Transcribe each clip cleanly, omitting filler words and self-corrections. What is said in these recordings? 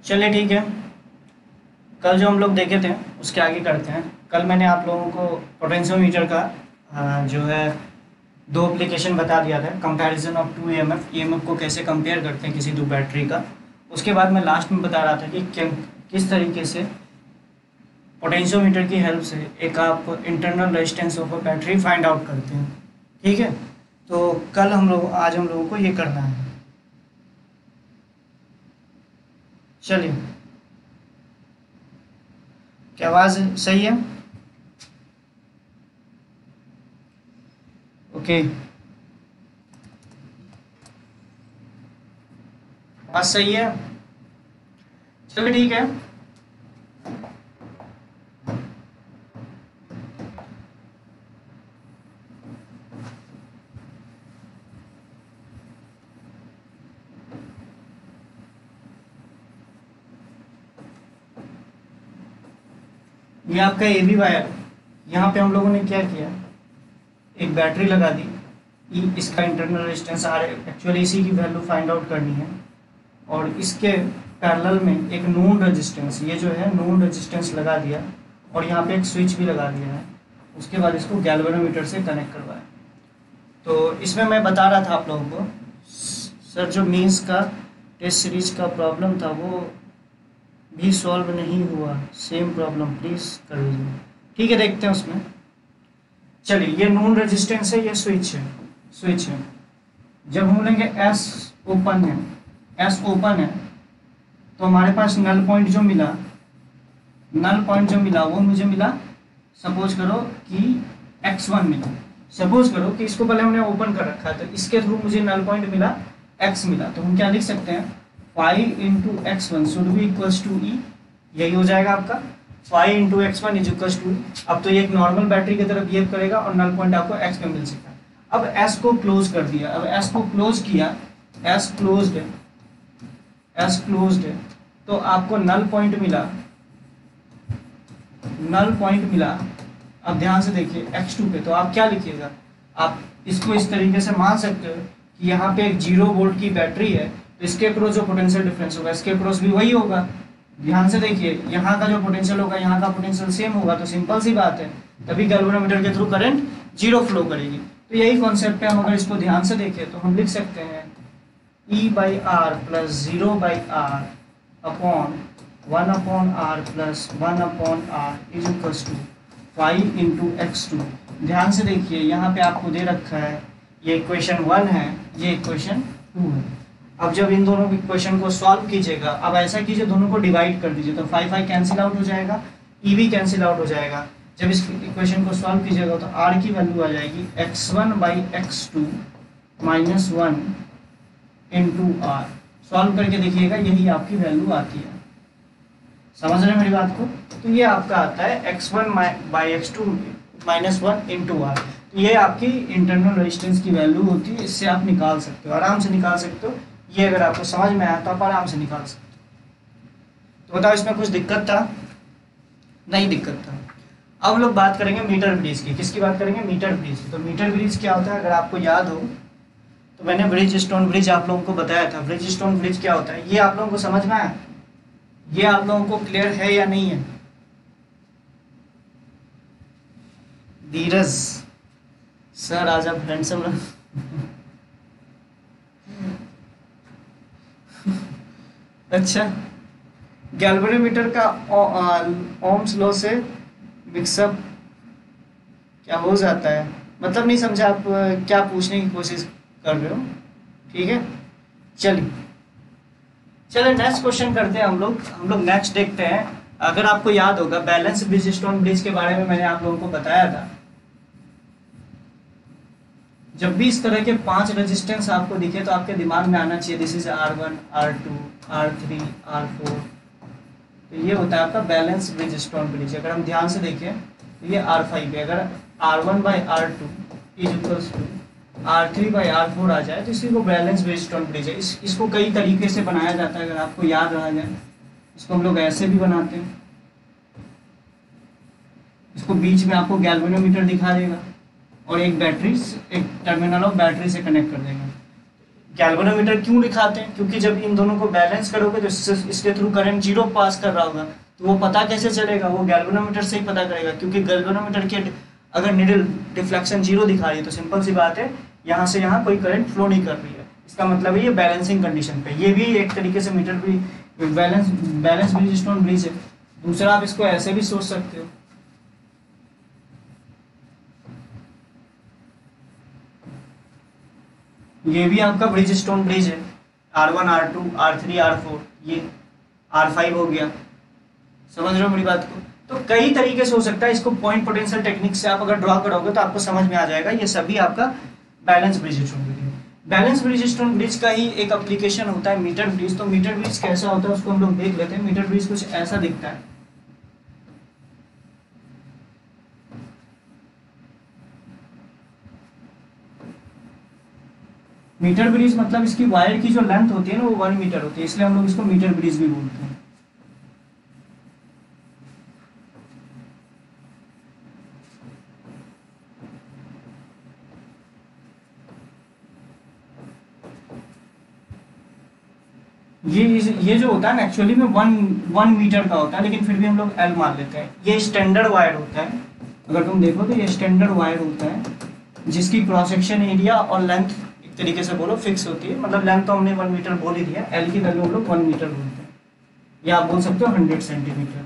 चलिए ठीक है। कल जो हम लोग देखे थे उसके आगे करते हैं। कल मैंने आप लोगों को पोटेंशियोमीटर का जो है दो एप्लीकेशन बता दिया था, comparison of two EMF, EMF को कैसे कंपेयर करते हैं किसी दो बैटरी का। उसके बाद मैं लास्ट में बता रहा था कि किस तरीके से पोटेंशियोमीटर की हेल्प से एक आप internal resistance of a battery find out करते हैं। ठीक है, तो आज हम लोगों को ये करना है। चलिए, क्या आवाज़ सही है? ओके, आवाज़ सही है। चलिए ठीक है। ये आपका ए बी वायर, यहाँ पे हम लोगों ने क्या किया, एक बैटरी लगा दी। इसका इंटरनल रेजिस्टेंस आर, एक्चुअली इसी की वैल्यू फाइंड आउट करनी है। और इसके पैरेलल में एक नोन रेजिस्टेंस, ये जो है नोन रेजिस्टेंस लगा दिया, और यहाँ पे एक स्विच भी लगा दिया है। उसके बाद इसको गैल्वेनोमीटर से कनेक्ट करवाया। तो इसमें मैं बता रहा था आप लोगों को, सर जो मीन्स का टेस्ट सीरीज का प्रॉब्लम था वो भी सॉल्व नहीं हुआ, सेम प्रॉब्लम प्लीज़ कर लीजिए। ठीक है, देखते हैं उसमें। चलिए, ये नोन रेजिस्टेंस है, ये स्विच है। जब हम लेंगे एस ओपन है, तो हमारे पास नल पॉइंट जो मिला वो मुझे मिला, सपोज करो कि x1 मिला। सपोज करो कि इसको पहले हमने ओपन कर रखा है, तो इसके थ्रू मुझे नल पॉइंट मिला, x मिला। तो हम क्या लिख सकते हैं, phi into x1 should be equals to E. यही हो जाएगा आपका, phi into x1 is equals to E. अब तो ये एक नॉर्मल बैटरी की तरह बिहेव करेगा और नल पॉइंट आपको x पे मिल सकता है। अब s को क्लोज कर दिया, अब s को क्लोज किया, s क्लोज्ड है, तो आपको नल पॉइंट मिला। अब ध्यान से देखिए x2 पे, तो आप क्या लिखिएगा, आप इसको इस तरीके से मान सकते हो कि यहाँ पे एक 0 वोल्ट की बैटरी है, तो इसके अक्रॉस जो पोटेंशियल डिफरेंस होगा इसके अक्रॉस भी वही होगा। ध्यान से देखिए, यहाँ का जो पोटेंशियल होगा यहाँ का पोटेंशियल सेम होगा, तो सिंपल सी बात है, तभी गैल्वेनोमीटर के थ्रू करंट 0 फ्लो करेगी। तो यही कॉन्सेप्ट है। हम अगर इसको ध्यान से देखें तो हम लिख सकते हैं E/R plus 0/R upon 1/R plus 1/R is equals to 5 into x2। ध्यान से देखिए, यहाँ पे आपको दे रखा है, ये इक्वेशन 1 है, ये इक्वेशन 2 है। अब जब इन दोनों इक्वेशन को सॉल्व कीजिएगा, अब ऐसा कीजिए दोनों को डिवाइड कर दीजिए, तो 5 कैंसिल आउट हो जाएगा, ई भी कैंसिल आउट हो जाएगा। जब इस इक्वेशन को सॉल्व कीजिएगा तो r की वैल्यू आ जाएगी x1/x2 minus 1 into are. Solve करके देखिएगा, यही आपकी वैल्यू आती है। समझ रहे हैं मेरी बात को? तो ये आपका आता है x1/x2 माइनस 1 इंटू आर। तो ये आपकी इंटरनल रेजिस्टेंस की वैल्यू होती है। इससे आप निकाल सकते हो, आराम से निकाल सकते हो। ये अगर आपको समझ में आया तो आप आराम से निकाल सकते हो। तो बताओ, इसमें कुछ दिक्कत था? नहीं दिक्कत था। अब लोग बात करेंगे मीटर ब्रिज की। किसकी बात करेंगे? Metre bridge. तो मीटर ब्रिज क्या होता है, अगर आपको याद हो तो मैंने ब्रिज स्टोन ब्रिज आप लोगों को बताया था। ब्रिज स्टोन ब्रिज क्या होता है, ये आप लोगों को समझ में आया? ये आप लोगों को क्लियर है या नहीं है? धीरज सर आज आप हैंडसम अच्छा, गैल्वेनोमीटर का ओम्स लॉ से मिक्सअप क्या हो जाता है, मतलब नहीं समझा आप क्या पूछने की कोशिश कर रहे हो? ठीक है, चलिए नेक्स्ट क्वेश्चन करते हैं। हम लोग नेक्स्ट देखते हैं। अगर आपको याद होगा, बैलेंस ब्रिज स्टोन ब्रिज के बारे में मैंने आप लोगों को बताया था। जब भी इस तरह के 5 रेजिस्टेंस आपको दिखे तो आपके दिमाग में आना चाहिए this is R1, R2, R3, R4। तो ये होता है आपका बैलेंस ब्रिज स्टोन ब्रिज। अगर हम ध्यान से देखें तो ये R5 है। अगर R1/R2 is equals to R3/R4 आ जाए तो इसी को बैलेंस ब्रिज स्टोन ब्रिज है। इसको कई तरीके से बनाया जाता है, अगर आपको याद रहा जाए। इसको हम लोग ऐसे भी बनाते हैं, इसको बीच में आपको गैल्वेनोमीटर दिखा देगा और एक टर्मिनल ऑफ बैटरी से कनेक्ट कर देगा। गैल्वेनोमीटर क्यों दिखाते हैं? क्योंकि जब इन दोनों को बैलेंस करोगे तो इसके थ्रू करंट जीरो पास कर रहा होगा, तो वो पता कैसे चलेगा? वो गैल्वेनोमीटर से ही पता करेगा, क्योंकि गैल्वेनोमीटर के अगर निडल डिफ्लेक्शन जीरो दिखा रही है तो सिंपल सी बात है यहाँ से यहाँ कोई करंट फ्लो नहीं कर रही है, इसका मतलब है ये बैलेंसिंग कंडीशन पे। ये भी एक तरीके से मीटर भी बैलेंस ब्रिजस्टोन ब्रिज है। दूसरा आप इसको ऐसे भी सोच सकते हो, ये भी आपका ब्रिजस्टोन ब्रिज है, R1 R2 R3 R4, ये R5 हो गया। समझ रहे हो मेरी बात को? तो कई तरीके से हो सकता है, इसको पॉइंट पोटेंशियल टेक्निक से आप अगर ड्रॉ करोगे तो आपको समझ में आ जाएगा। ये सभी आपका बैलेंस ब्रिजस्टोन ब्रिज है। बैलेंस ब्रिजस्टोन ब्रिज का ही एक एप्लीकेशन होता है मीटर ब्रिज। तो मीटर ब्रिज कैसा होता है उसको हम लोग देख लेते हैं। मीटर ब्रिज कुछ ऐसा दिखता है। मीटर ब्रिज मतलब इसकी वायर की जो लेंथ होती है ना वो 1 मीटर होती है, इसलिए हम लोग इसको मीटर ब्रिज भी बोलते हैं। ये जो होता है ना एक्चुअली में 1 मीटर का होता है, लेकिन फिर भी हम लोग L मान लेते हैं। ये स्टैंडर्ड वायर होता है, अगर तुम देखो तो ये स्टैंडर्ड वायर होता है जिसकी क्रॉस सेक्शन एरिया और लेंथ एक तरीके से बोलो फिक्स होती है। मतलब लेंथ तो हमने 1 मीटर बोल ही दिया, L की वैल्यू हम लोग 1 मीटर बोलते हैं, या आप बोल सकते हो 100 सेंटीमीटर,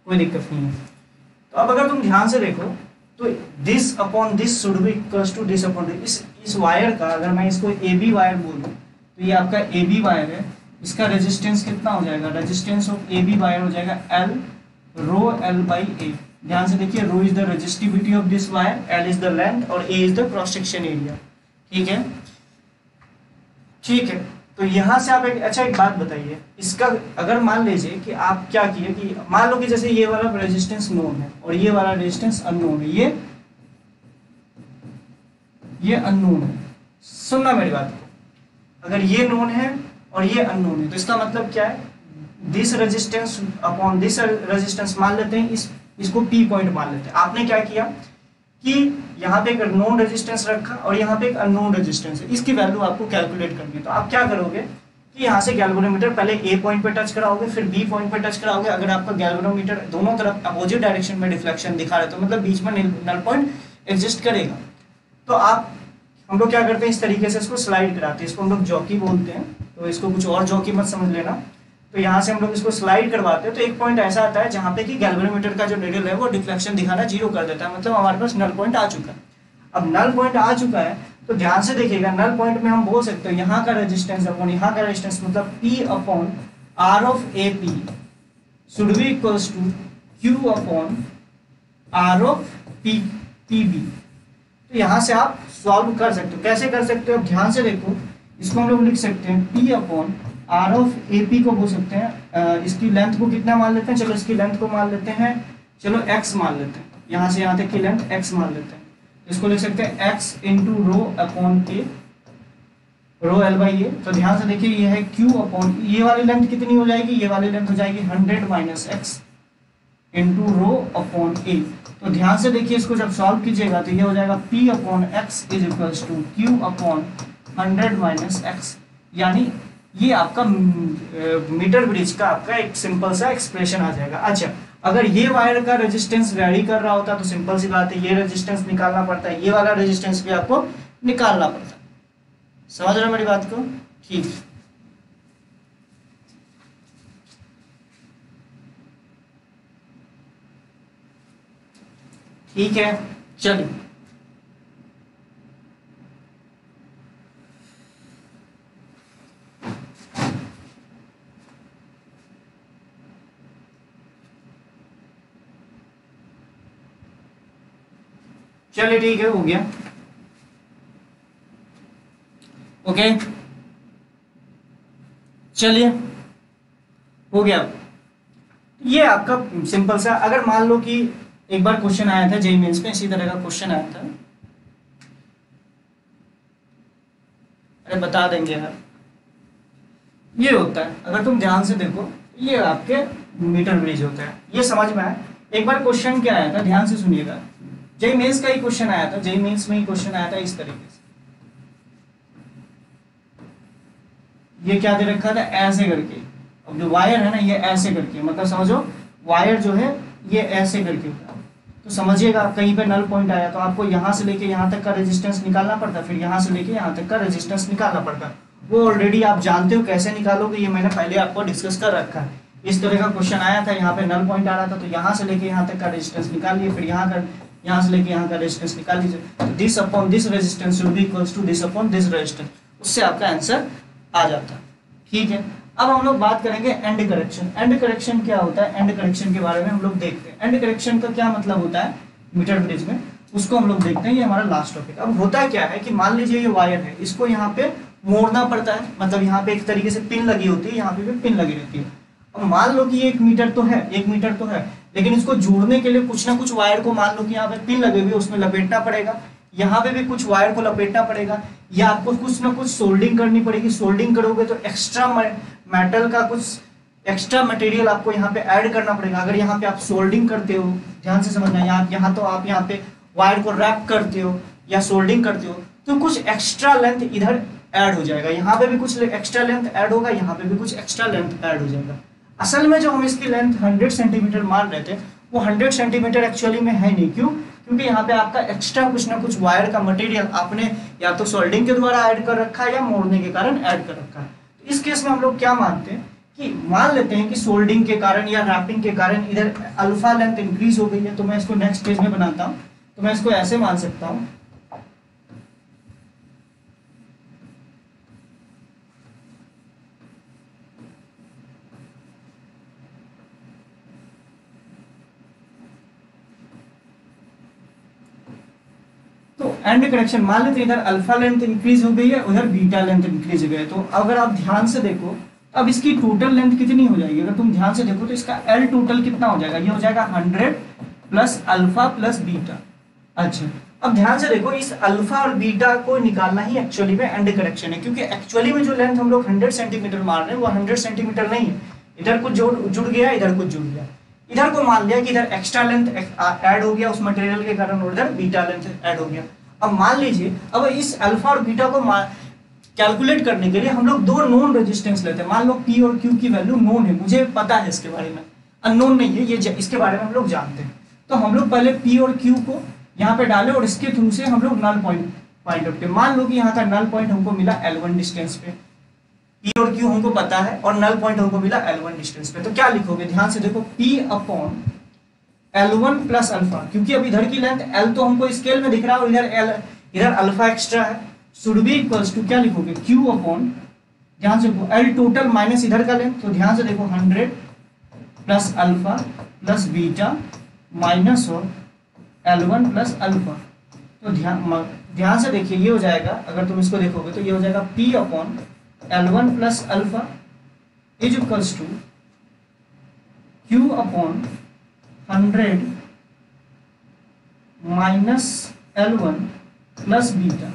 कोई दिक्कत नहीं है। तो अब अगर तुम ध्यान से देखो तो this upon this should be equals to this upon this. इस वायर का अगर मैं इसको AB वायर बोलूँ तो ये आपका AB वायर है, इसका रेजिस्टेंस कितना हो जाएगा? रेजिस्टेंस ऑफ AB वायर हो जाएगा L rho L by A। ध्यान से देखिए, rho is the resistivity of this wire, L is the length और A is the cross section area. ठीक है, ठीक है। तो यहाँ से आप एक बात बताइए, इसका अगर मान लीजिए कि आप क्या किए कि मान लो कि जैसे ये वाला रेजिस्टेंस नोन है और ये वाला रेजिस्टेंस अननोन है, ये अननोन है। सुनना मेरी बात को, अगर ये नोन है और ये अननोन है तो इसका मतलब क्या है? This resistance upon this resistance मान लेते हैं, इसको P पॉइंट मान लेते हैं। आपने क्या किया कि यहाँ पे एक नोन रेजिस्टेंस रखा और यहाँ पे एक अननोन रेजिस्टेंस है, इसकी वैल्यू आपको कैलकुलेट करनी है। तो आप क्या करोगे कि यहाँ से गैल्वेनोमीटर पहले A पॉइंट पे टच कराओगे, फिर B पॉइंट पे टच कराओगे। अगर आपका गैल्वेनोमीटर दोनों तरफ अपोजिट डायरेक्शन में डिफ्लेक्शन दिखा रहा है तो मतलब बीच में नल पॉइंट एग्जिस्ट करेगा। तो हम लोग क्या करते हैं, इस तरीके से इसको स्लाइड कराते हैं, इसको हम लोग जॉकी बोलते हैं। तो इसको कुछ और जॉकी मत समझ लेना। तो यहाँ से हम लोग इसको स्लाइड करवाते हैं तो एक पॉइंट ऐसा आता है जहाँ पे कि गैल्वेनोमीटर का जो निडल है वो डिफ्लेक्शन दिखाना जीरो कर देता है, मतलब हमारे पास नल पॉइंट आ चुका है। अब नल पॉइंट आ चुका है तो ध्यान से देखिएगा, नल पॉइंट में हम बोल सकते हैं यहाँ का रेजिस्टेंस अपॉन यहाँ का रेजिस्टेंस मतलब P upon R of AP should be equals to Q upon R of PB। तो यहाँ से आप सॉल्व कर सकते हो। कैसे कर सकते हो? अब ध्यान से देखो, इसको हम लोग लिख सकते हैं P upon R of AP को बोल सकते हैं, इसकी लेंथ को कितना मान लेते हैं? चलो इसकी लेंथ को मान लेते हैं, चलो x मान लेते हैं, यहाँ से यहाँ तक की लेंथ x मान लेते हैं। इसको लिख सकते हैं x into rho upon A, rho L by A। तो ध्यान से देखिए, ये है Q अपॉन, ये वाली लेंथ कितनी हो जाएगी? ये वाली लेंथ हो जाएगी 100 minus x into rho upon A। तो ध्यान से देखिए, इसको जब सॉल्व कीजिएगा तो ये हो जाएगा P upon x is equals to Q upon 100 minus x. यानी ये आपका मीटर ब्रिज का आपका एक सिंपल सा एक्सप्रेशन आ जाएगा। अच्छा, अगर ये वायर का रेजिस्टेंस वैरी कर रहा होता तो सिंपल सी बात है, ये रेजिस्टेंस निकालना पड़ता है, ये वाला रेजिस्टेंस भी आपको निकालना पड़ता है। समझ रहे हो मेरी बात को? ठीक, ठीक है, चलिए चलिए ठीक है, हो गया। ओके, चलिए हो गया। ये आपका सिंपल सा, अगर मान लो कि एक बार क्वेश्चन आया था जेईई मेंस में, इसी तरह का क्वेश्चन आया था, अरे बता देंगे यार। ये होता है, अगर तुम ध्यान से देखो, ये आपके मीटर ब्रिज होता है, ये समझ में आया। एक बार क्वेश्चन क्या आया था, ध्यान से सुनिएगा, जेईई मेंस का ही क्वेश्चन आया था, जेईई मेंस में ही क्वेश्चन आया था इस तरीके से। ये क्या दे रखा था, ऐसे करके। अब जो वायर है ना ये ऐसे करके, मतलब समझो वायर जो है ये ऐसे करके होता है। तो समझिएगा कहीं पे नल पॉइंट आया तो आपको यहाँ से लेके यहाँ तक का रेजिस्टेंस निकालना पड़ता, फिर यहाँ से लेके यहाँ तक का रेजिस्टेंस निकालना पड़ता। वो ऑलरेडी आप जानते हो कैसे निकालोगे, ये मैंने पहले आपको डिस्कस कर रखा है। इस तरह का क्वेश्चन आया था, यहाँ पे नल पॉइंट आ रहा था तो यहाँ से लेके यहाँ तक का रेजिस्टेंस निकालिए, फिर यहाँ से लेके यहाँ का रेजिस्टेंस निकाल लीजिए। तो this upon this resistance will be equals to this upon this resistance, उससे आपका आंसर आ जाता है। ठीक है, अब हम लोग बात करेंगे एंड करेक्शन। एंड करेक्शन क्या होता है, एंड करेक्शन के बारे में हम लोग देखते हैं। एंड करेक्शन का क्या मतलब होता है मीटर ब्रिज में, उसको हम लोग देखते हैं। ये हमारा लास्ट टॉपिक। अब होता क्या है कि मान लीजिए ये वायर है, इसको यहाँ पे मोड़ना पड़ता है, मतलब यहाँ पे एक तरीके से पिन लगी होती है, यहाँ पे भी पिन लगी रहती है। अब मान लो कि 1 मीटर तो है, 1 मीटर तो है, लेकिन इसको जोड़ने के लिए कुछ ना कुछ वायर को, मान लो कि यहाँ पे पिन लगे हुए, उसमें लपेटना पड़ेगा, यहाँ पे भी कुछ वायर को लपेटना पड़ेगा, या आपको कुछ ना कुछ सोल्डिंग करनी पड़ेगी। सोल्डिंग करोगे तो एक्स्ट्रा मेटल का कुछ एक्स्ट्रा मटेरियल आपको यहाँ पे ऐड करना पड़ेगा। अगर यहाँ पे आप सोल्डिंग करते हो, ध्यान से समझना, यहाँ तो आप यहाँ पे वायर को रैप करते हो या सोल्डिंग करते हो तो कुछ एक्स्ट्रा लेंथ इधर ऐड हो जाएगा, यहाँ पे भी कुछ एक्स्ट्रा लेंथ ऐड होगा, यहाँ पे भी कुछ एक्स्ट्रा लेंथ ऐड हो जाएगा। असल में जो हम इसकी लेंथ 100 सेंटीमीटर मान रहे थे वो 100 सेंटीमीटर एक्चुअली में है नहीं। क्यों? क्योंकि यहाँ पे आपका एक्स्ट्रा कुछ ना कुछ वायर का मटेरियल आपने या तो सोल्डिंग के द्वारा ऐड कर रखा है या मोड़ने के कारण ऐड कर रखा है। तो इस केस में हम लोग क्या मानते हैं कि मान लेते हैं कि सोल्डिंग के कारण या रैपिंग के कारण इधर अल्फा लेंथ इंक्रीज हो गई है। तो मैं इसको नेक्स्ट पेज में बनाता हूँ, तो मैं इसको ऐसे मान सकता हूँ, तो एंड करेक्शन मान लेते हैं इधर अल्फा लेंथ इंक्रीज हो गई है, उधर बीटा लेंथ इंक्रीज हो गई है। तो अगर आप ध्यान से देखो अब इसकी टोटल लेंथ कितनी हो जाएगी, अगर तुम ध्यान से देखो तो इसका एल टोटल कितना हो जाएगा, ये हो जाएगा 100 प्लस अल्फा प्लस बीटा। अच्छा, अब ध्यान से देखो इस अल्फा और बीटा को निकालना ही एक्चुअली में एंड करेक्शन है, क्योंकि एक्चुअली में जो लेंथ हम लोग 100 सेंटीमीटर मार रहे हैं वो 100 सेंटीमीटर नहीं है। इधर कुछ जुड़ गया, इधर कुछ जुड़ गया, इधर को मान लिया कि इधर एक्स्ट्रा लेंथ ऐड हो गया उस मटेरियल के कारण, और इधर बीटा लेंथ ऐड हो गया। अब मान लीजिए अब इस अल्फा और बीटा को कैलकुलेट करने के लिए हम लोग दो नोन रेजिस्टेंस लेते हैं। मान लो P और Q की वैल्यू नोन है, मुझे पता है इसके बारे में, अननोन नहीं है ये, इसके बारे में हम लोग जानते हैं। तो हम लोग पहले P और Q को यहाँ पे डाले और इसके थ्रू से हम लोग नल पॉइंट फाइंड आउट किए। मान लो कि यहाँ का नल पॉइंट हमको मिला L1 डिस्टेंस पे, P और Q हमको पता है और नल पॉइंट हमको मिला L1 डिस्टेंस पे। तो क्या लिखोगे, ध्यान से देखो, P upon L1 plus alpha, क्योंकि अब इधर की लेंथ L तो हमको स्केल में दिख रहा है और इधर अल्फा एक्स्ट्रा है, शुड बी इक्वल्स टू क्या लिखोगे, Q अपॉन, ध्यान से देखो, L टोटल माइनस इधर का लेंथ, तो ध्यान से देखो 100 plus alpha plus beta minus और L1 प्लस अल्फा। तो ध्यान से देखिए ये हो जाएगा, अगर तुम इसको देखोगे तो ये हो जाएगा P upon L1 plus alpha is equals to Q upon 100 minus L1 plus beta.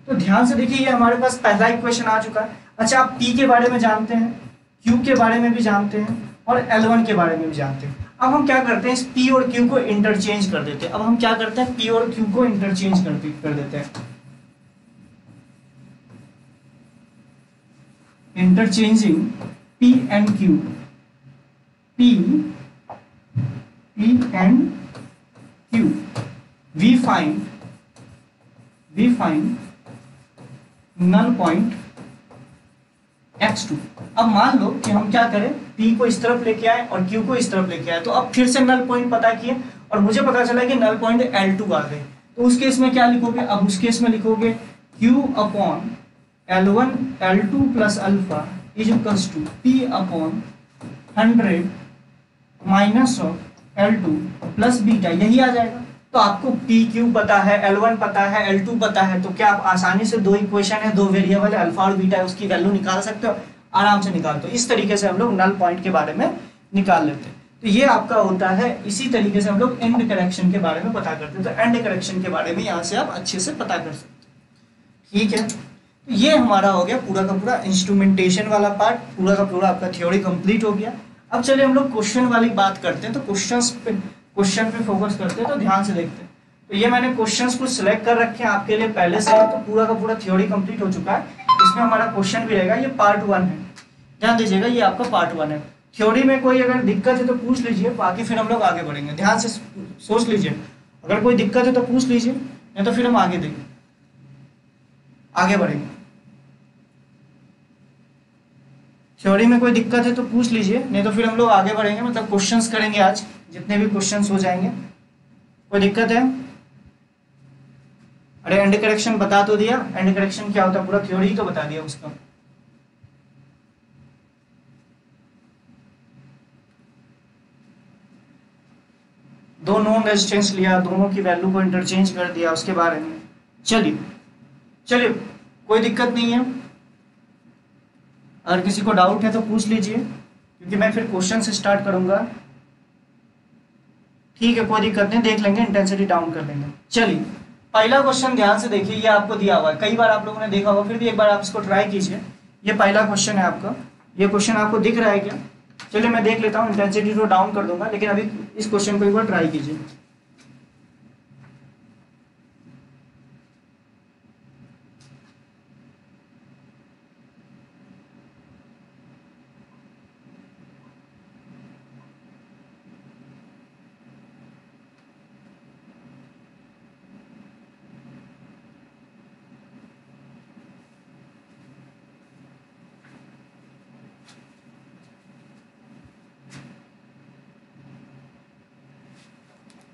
तो ध्यान से देखिए ये हमारे पास पहला इक्वेशन आ चुका है। अच्छा, आप P के बारे में जानते हैं, Q के बारे में भी जानते हैं और L1 के बारे में भी जानते हैं। अब हम क्या करते हैं, इस P और Q को इंटरचेंज कर देते हैं। अब हम क्या करते हैं, P और Q को इंटरचेंज कर देते हैं। Interchanging P and Q, P and Q, we find null point x2। अब मान लो कि हम क्या करें, P को इस तरफ लेके आए और Q को इस तरफ लेके आए, तो अब फिर से नल पॉइंट पता किए और मुझे पता चला कि नल पॉइंट L2 आ गए। तो उस केस में क्या लिखोगे, अब उस केस में लिखोगे Q upon L1 L2 plus alpha is equals to P upon 100 minus of L2 plus beta, यही आ जाएगा। तो आपको PQ पता है, L1 पता है, L2 पता है, तो क्या आप आसानी से दो इक्वेशन है, दो वेरिएबल है, अल्फा और बीटा है, उसकी वैल्यू निकाल सकते हो, आराम से निकाल दो। इस तरीके से हम लोग नल पॉइंट के बारे में निकाल लेते हैं। तो ये आपका होता है, इसी तरीके से हम लोग एंड करेक्शन के बारे में पता करते हैं। तो एंड करेक्शन के बारे में यहाँ से आप अच्छे से पता कर सकते हैं। ठीक है, तो ये हमारा हो गया पूरा का पूरा इंस्ट्रूमेंटेशन वाला पार्ट, पूरा का पूरा आपका थ्योरी कंप्लीट हो गया। अब चलिए हम लोग क्वेश्चन वाली बात करते हैं। तो क्वेश्चन पे फोकस करते हैं, तो ध्यान से देखते हैं। तो ये मैंने क्वेश्चंस को सिलेक्ट कर रखे हैं आपके लिए पहले से, तो पूरा का पूरा थ्योरी कंप्लीट हो चुका है। इसमें हमारा क्वेश्चन भी रहेगा, ये पार्ट 1 है, ध्यान दीजिएगा, ये आपका पार्ट 1 है। थ्योरी में कोई अगर दिक्कत है तो पूछ लीजिए, बाकी फिर हम लोग आगे बढ़ेंगे। ध्यान से सोच लीजिए, अगर कोई दिक्कत है तो पूछ लीजिए, नहीं तो फिर हम आगे बढ़ेंगे। थ्योरी में कोई दिक्कत है तो पूछ लीजिए, नहीं तो फिर हम लोग आगे बढ़ेंगे, मतलब क्वेश्चंस करेंगे आज, जितने भी क्वेश्चंस हो जाएंगे। कोई दिक्कत है? अरे एंड करेक्शन बता तो दिया, एंड करेक्शन क्या होता है, पूरा थ्योरी ही तो बता दिया उसका। दो नॉन रेजिस्टेंस लिया, दोनों की वैल्यू को इंटरचेंज कर दिया, उसके बारे में। चलिए चलिए, कोई दिक्कत नहीं है, अगर किसी को डाउट है तो पूछ लीजिए, क्योंकि मैं फिर क्वेश्चन से स्टार्ट करूंगा। ठीक है, कोई दिक्कत नहीं, देख लेंगे, इंटेंसिटी डाउन कर लेंगे। चलिए, पहला क्वेश्चन ध्यान से देखिए, ये आपको दिया हुआ है, कई बार आप लोगों ने देखा होगा, फिर भी एक बार आप इसको ट्राई कीजिए। ये पहला क्वेश्चन है आपका, ये क्वेश्चन आपको दिख रहा है क्या? चलिए मैं देख लेता हूँ, इंटेंसिटी तो डाउन कर दूंगा, लेकिन अभी इस क्वेश्चन को एक बार ट्राई कीजिए।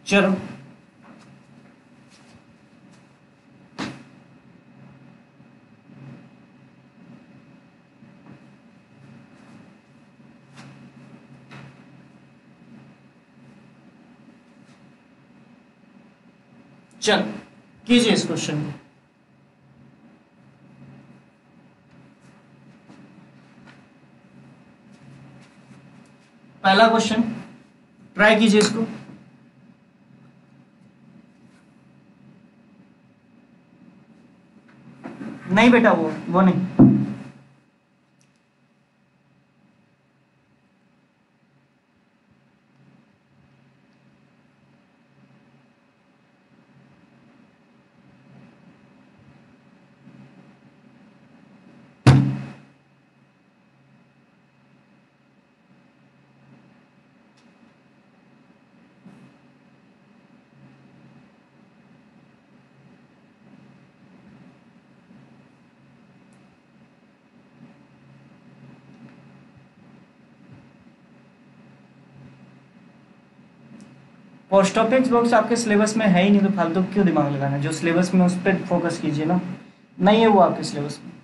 चलो चल कीजिए इस क्वेश्चन को। पहला क्वेश्चन ट्राई कीजिए इसको। नहीं बेटा, वो नहीं। पोस्ट ऑफिस बॉक्स आपके सिलेबस में है ही नहीं, तो फालतू क्यों दिमाग लगाना, जो सिलेबस में उस पर फोकस कीजिए ना। नहीं है वो आपके सिलेबस में।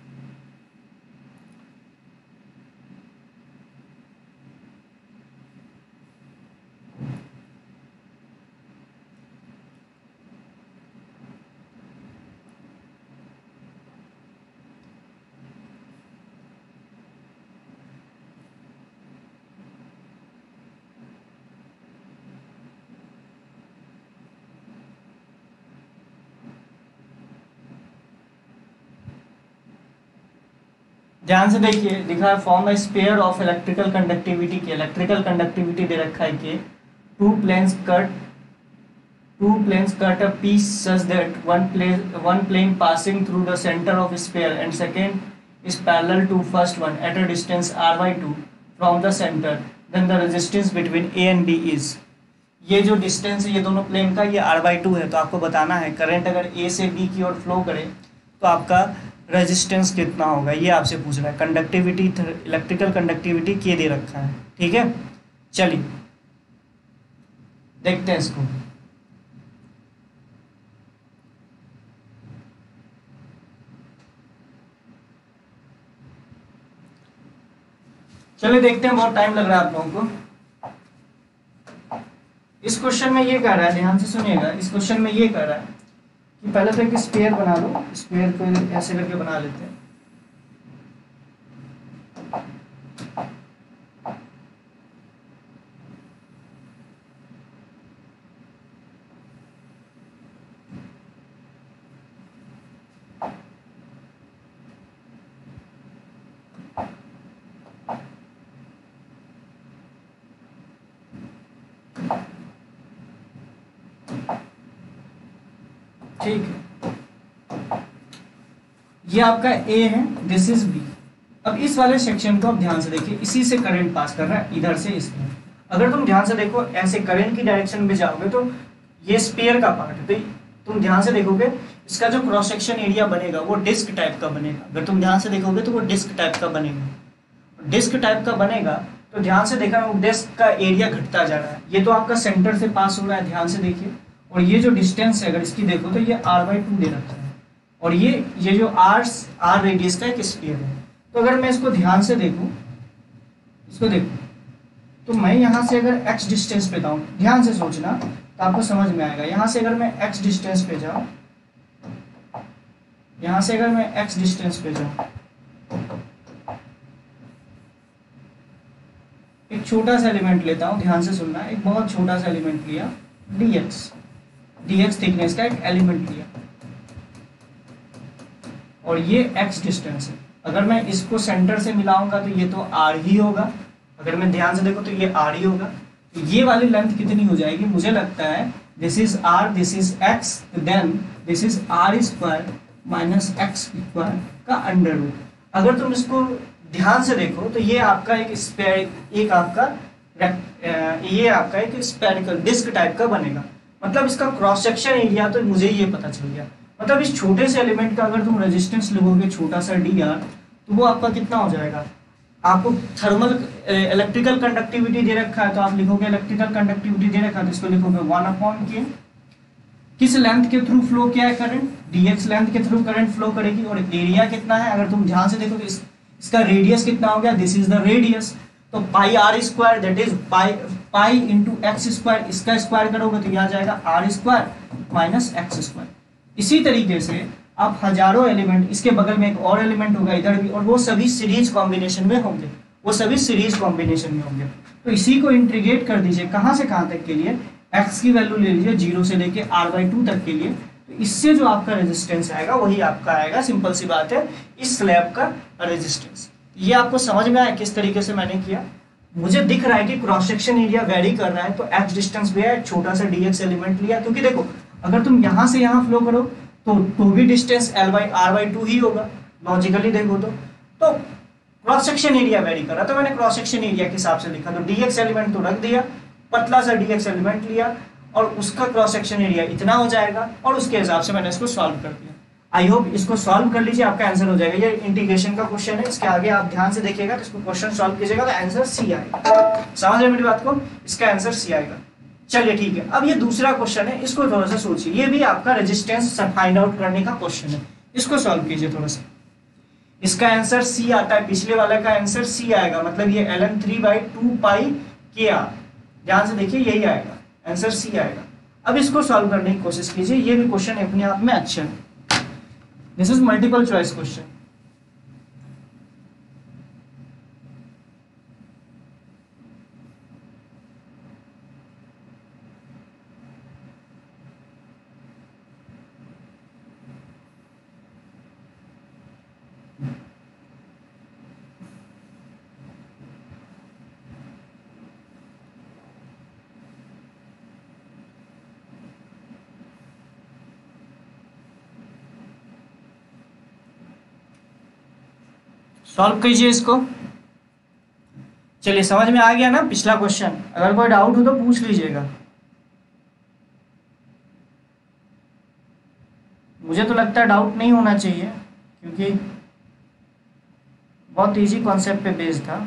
ध्यान से देखिए, लिखा है form A sphere of electrical conductivity के, इलेक्ट्रिकल कंडक्टिविटी दे रखा है कि to planes cut a piece such that one plane passing through the center of sphere and second is parallel to first one at a distance r/2 from the center, then the resistance between a and b is। ये जो distance है ये दोनों plane का, ये r/2 है, तो आपको बताना है करंट अगर a से b की ओर फ्लो करे तो आपका रेजिस्टेंस कितना होगा, ये आपसे पूछ रहा है। कंडक्टिविटी, इलेक्ट्रिकल कंडक्टिविटी के दे रखा है, ठीक है। चलिए देखते हैं इसको। चलिए देखते हैं, बहुत टाइम लग रहा है आप लोगों को। इस क्वेश्चन में ये कह रहा है, ध्यान से सुनिएगा, इस क्वेश्चन में ये कह रहा है कि पहले तो एक स्फीयर बना लो, स्फीयर को ऐसे करके बना लेते हैं। ठीक है, ये आपका ए है, दिस इज बी। अब इस वाले सेक्शन को आप ध्यान से देखिए, इसी से करंट पास कर रहा है इधर से इसमें। अगर तुम ध्यान से देखो ऐसे करंट की डायरेक्शन में जाओगे तो ये स्पेयर का पार्ट है, तो तुम ध्यान से देखोगे इसका जो क्रॉस सेक्शन एरिया बनेगा वो डिस्क टाइप का बनेगा। अगर तुम ध्यान से देखोगे तो वो डिस्क टाइप का बनेगा। डिस्क टाइप का बनेगा तो ध्यान से देखना, वो डिस्क का एरिया घटता जा रहा है। ये तो आपका सेंटर से पास हो रहा है, ध्यान से देखिए। और ये जो डिस्टेंस है अगर इसकी देखो तो ये r/2 दे रखा है, और ये जो r रेडियस का एक स्फीयर है। तो अगर मैं इसको ध्यान से देखूं, इसको देखो तो मैं यहाँ से अगर x डिस्टेंस पे जाऊँ, ध्यान से सोचना तो आपको समझ में आएगा। यहाँ से अगर मैं x डिस्टेंस पे जाऊँ, यहाँ से अगर मैं x डिस्टेंस पे जाऊँ, एक छोटा सा एलिमेंट लेता हूँ, ध्यान से सुनना, एक बहुत छोटा सा एलिमेंट लिया dx थिकनेस का एक एलिमेंट लिया, और ये x डिस्टेंस है। अगर मैं इसको सेंटर से मिलाऊंगा तो ये तो r ही होगा। अगर मैं ध्यान से देखो तो ये r ही होगा। तो ये वाली लेंथ कितनी हो जाएगी, मुझे लगता है this is r, this is x, then this is r² minus x square का अंडर रूट। अगर तुम इसको ध्यान से देखो तो ये आपका एक स्फेरिकल डिस्क टाइप का बनेगा। मतलब इसका क्रॉस सेक्शन एरिया तो मुझे ये पता चल गया। मतलब इस छोटे से एलिमेंट का अगर तुम रेजिस्टेंस लिखोगे छोटा सा dr, तो वो आपका कितना हो जाएगा। आपको थर्मल इलेक्ट्रिकल कंडक्टिविटी दे रखा है तो आप लिखोगे इलेक्ट्रिकल कंडक्टिविटी दे रखा है तो इसको लिखोगे 1/k। किस लेंथ के थ्रू फ्लो किया है करंट, dx लेंथ के थ्रू करंट फ्लो करेगी। और एरिया कितना है, अगर तुम ध्यान से देखो तो इसका रेडियस कितना हो गया, दिस इज द रेडियस। तो πr² that is pi into x square, इसका स्क्वायर करोगे तो यह आ जाएगा r² माइनस x²। इसी तरीके से आप हजारों एलिमेंट, इसके बगल में एक और एलिमेंट होगा इधर भी, और वो सभी सीरीज कॉम्बिनेशन में होंगे, तो इसी को इंटीग्रेट कर दीजिए कहाँ से कहाँ तक के लिए, x की वैल्यू ले लीजिए 0 से लेके r/2 तक के लिए। तो इससे जो आपका रेजिस्टेंस आएगा वही आपका आएगा, सिंपल सी बात है, इस स्लैब का रेजिस्टेंस। ये आपको समझ में आया किस तरीके से मैंने किया। मुझे दिख रहा है कि क्रॉस सेक्शन एरिया वेरी कर रहा है, तो x डिस्टेंस पे है, छोटा सा dx एलिमेंट लिया, क्योंकि देखो अगर तुम यहाँ से यहाँ फ्लो करो तो भी डिस्टेंस r/2 ही होगा लॉजिकली देखो तो क्रॉस सेक्शन एरिया वेरी कर रहा है, तो मैंने क्रॉस सेक्शन एरिया के हिसाब से लिखा। तो dx एलिमेंट तो रख दिया, पतला सा dx एलिमेंट लिया और उसका क्रॉस सेक्शन एरिया इतना हो जाएगा, और उसके हिसाब से मैंने इसको सॉल्व कर दिया। आई होप इसको सॉल्व कर लीजिए, आपका आंसर हो जाएगा। ये इंटीग्रेशन का क्वेश्चन है, इसके आगे आप ध्यान से देखिएगा तो इसको क्वेश्चन सॉल्व कीजिएगा तो आंसर सी आएगा। समझ रहे मेरी बात को, इसका आंसर सी आएगा। चलिए ठीक है, अब ये दूसरा क्वेश्चन है, इसको थोड़ा सा सोचिए। ये भी आपका रेजिस्टेंस फाइंड आउट करने का क्वेश्चन है, इसको सॉल्व कीजिए थोड़ा सा। इसका आंसर सी आता है, पिछले वाला का आंसर सी आएगा, मतलब ये ln3/2πkr, ध्यान से देखिए यही आएगा, आंसर सी आएगा। अब इसको सॉल्व करने की कोशिश कीजिए, ये भी क्वेश्चन अपने आप में अच्छा है। This is multiple choice question. Solve कीजिए इसको। चलिए समझ में आ गया ना पिछला क्वेश्चन, अगर कोई डाउट हो तो पूछ लीजिएगा। मुझे तो लगता है डाउट नहीं होना चाहिए, क्योंकि बहुत इजी कॉन्सेप्ट पे बेस्ड था।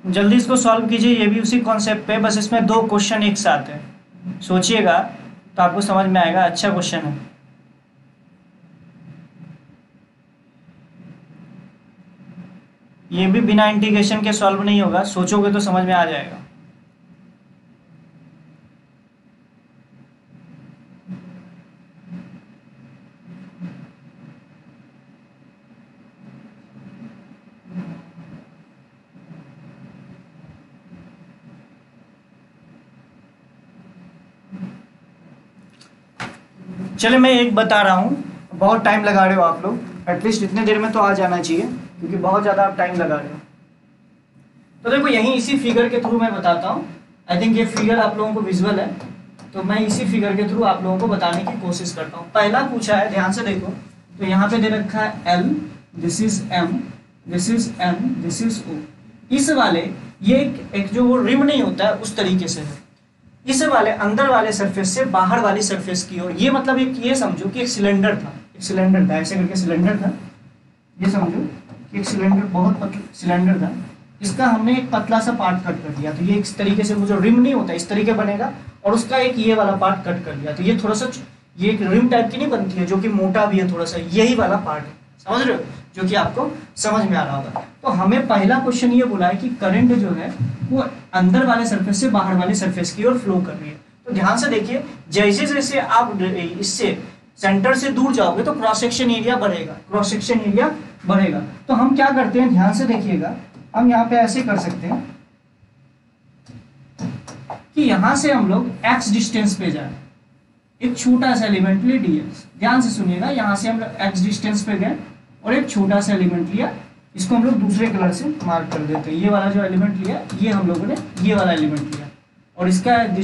जल्दी इसको सॉल्व कीजिए, ये भी उसी कॉन्सेप्ट पे, बस इसमें 2 क्वेश्चन एक साथ है, सोचिएगा तो आपको समझ में आएगा। अच्छा क्वेश्चन है। ये भी बिना इंटीग्रेशन के सॉल्व नहीं होगा, सोचोगे तो समझ में आ जाएगा। चलिए मैं एक बता रहा हूँ, बहुत टाइम लगा रहे हो आप लोग, एटलीस्ट इतने देर में तो आ जाना चाहिए, क्योंकि बहुत ज़्यादा आप टाइम लगा रहे हो। तो देखो यहीं इसी फिगर के थ्रू मैं बताता हूँ। आई थिंक ये फिगर आप लोगों को विजुअल है, तो मैं इसी फिगर के थ्रू आप लोगों को बताने की कोशिश करता हूँ। पहला पूछा है, ध्यान से देखो, तो यहाँ पे दे रखा है L, this is M, this is N, this is O। इस वाले ये एक जो वो रिम नहीं होता है उस तरीके से है, इस वाले अंदर वाले सरफेस से बाहर वाली सरफेस की ओर। ये मतलब एक ये समझो कि एक सिलेंडर था, एक सिलेंडर था, ऐसे करके सिलेंडर था, ये समझो कि एक सिलेंडर, बहुत पतला सिलेंडर था, इसका हमने एक पतला सा पार्ट कट कर दिया, तो ये इस तरीके से वो जो रिम नहीं होता इस तरीके बनेगा, और उसका एक ये वाला पार्ट कट कर दिया, तो ये थोड़ा सा ये एक रिम टाइप की नहीं बनती है जो कि मोटा भी है थोड़ा सा, यही वाला पार्ट है, समझ रहे हो, जो कि आपको समझ में आ रहा होगा। तो हमें पहला क्वेश्चन ये बोला है कि करंट जो है वो अंदर वाले सरफेस से बाहर वाले सरफेस की ओर फ्लो कर रही है। तो ध्यान से देखिए, जैसे जैसे आप इससे सेंटर से दूर जाओगे तो क्रॉस सेक्शन एरिया बढ़ेगा, क्रॉस सेक्शन एरिया बढ़ेगा। तो हम क्या करते हैं, ध्यान से देखिएगा, हम यहाँ पे ऐसे कर सकते हैं कि यहां से हम लोग x डिस्टेंस पे जाए, एक छोटा सा एलिमेंट लिए dx। ध्यान से सुनिएगा, यहां से हम लोग x डिस्टेंस पे गए और एक छोटा सा एलिमेंट लिया, इसको हम लोग दूसरे कलर से मार्क कर देते हैं। ये वाला जो एलिमेंट लिया, ये हम लोगों ने ये वाला एलिमेंट लिया, और इसका ये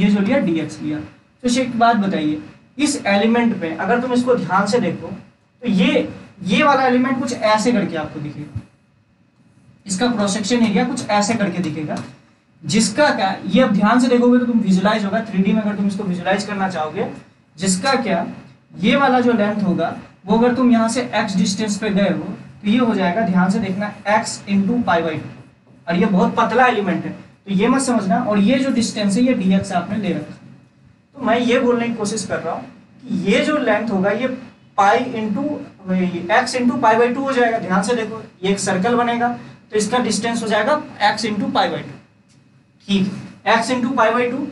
जो लिया dx लिया। तो एक बात बताइए, इस एलिमेंट पे अगर तुम इसको ध्यान से देखो तो ये वाला एलिमेंट कुछ ऐसे करके आपको दिखेगा, इसका क्रॉस सेक्शन एरिया कुछ ऐसे करके दिखेगा, जिसका क्या, ये अब ध्यान से देखोगे तो तुम विजुलाइज होगा 3D में, अगर तुम इसको विजुलाइज करना चाहोगे, जिसका क्या, ये वाला जो लेंथ होगा वो अगर तुम यहाँ से x डिस्टेंस पे गए हो तो ये हो जाएगा, ध्यान से देखना, x इंटू पाई/2, और ये बहुत पतला एलिमेंट है तो ये मत समझना, और ये जो डिस्टेंस है ये dx आपने ले रखा। तो मैं ये बोलने की कोशिश कर रहा हूँ कि ये जो लेंथ होगा ये पाई इंटू x इंटू पाई/2 हो जाएगा। ध्यान से देखो, ये एक सर्कल बनेगा तो इसका डिस्टेंस हो जाएगा x इंटू पाई/2, ठीक है, x इंटू पाई/2।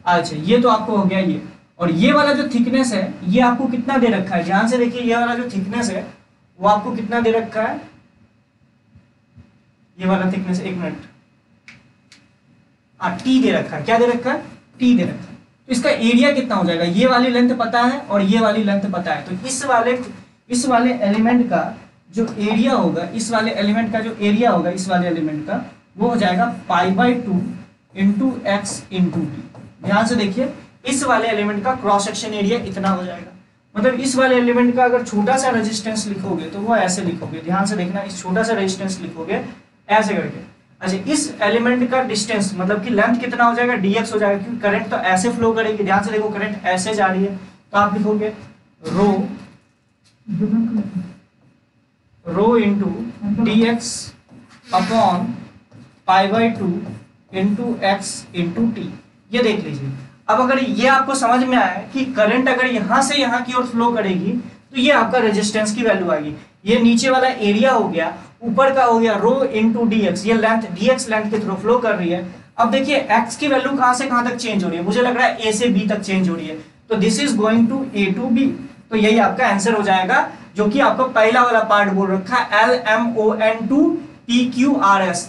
अच्छा, ये तो आपको हो गया ये, और ये वाला जो थिकनेस है ये आपको कितना दे रखा है, ध्यान से देखिए, ये वाला जो थिकनेस है वो आपको कितना दे रखा है, ये वाला थिकनेस, एक मिनट, t दे रखा है, क्या दे रखा है, t दे रखा है। तो इसका एरिया कितना हो जाएगा, ये वाली लेंथ पता है और ये वाली लेंथ पता है, तो इस वाले एलिमेंट का जो एरिया होगा, इस वाले एलिमेंट का जो एरिया होगा, इस वाले एलिमेंट का वो हो जाएगा पाई/2 इंटू एक्स इंटू टी। ध्यान से देखिए, इस वाले एलिमेंट का क्रॉस सेक्शन एरिया इतना हो जाएगा, मतलब इस वाले एलिमेंट का अगर छोटा सा रेजिस्टेंस लिखोगे तो वो ऐसे लिखोगे, ध्यान से देखना, इस छोटा सा रेजिस्टेंस लिखोगे ऐसे करके। अच्छा, इस एलिमेंट का डिस्टेंस मतलब कि लेंथ कितना हो जाएगा, dx हो जाएगा, क्योंकि करंट तो ऐसे फ्लो करेगी। ध्यान से देखो, करंट ऐसे जा रही है तो आप लिखोगे रो इंटू dx अपॉन पाई/2 इंटू एक्स इंटू टी। ये देख लीजिए, अब अगर ये आपको समझ में आया कि करंट अगर यहां से यहां की ओर फ्लो करेगी तो ये आपका रेजिस्टेंस की वैल्यू आएगी। ये नीचे वाला एरिया हो गया, ऊपर का हो गया रो इंटू dx, ये लेंथ dx लेंथ के थ्रू फ्लो कर रही है। अब देखिए x की वैल्यू कहां से कहां तक चेंज हो रही है, मुझे लग रहा है a से b तक चेंज हो रही है, तो this is going to a to b। तो यही आपका आंसर हो जाएगा, जो कि आपको पहला वाला पार्ट बोल रखा है LMON2PQRS।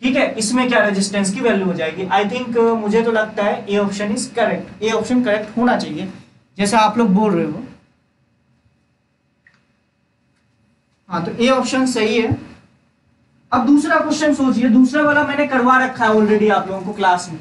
ठीक है, इसमें क्या रेजिस्टेंस की वैल्यू हो जाएगी। आई थिंक मुझे तो लगता है A option is correct, A option correct होना चाहिए जैसा आप लोग बोल रहे हो। हाँ, तो ए ऑप्शन सही है। अब दूसरा क्वेश्चन सोचिए, दूसरा वाला मैंने करवा रखा है ऑलरेडी आप लोगों को क्लास में।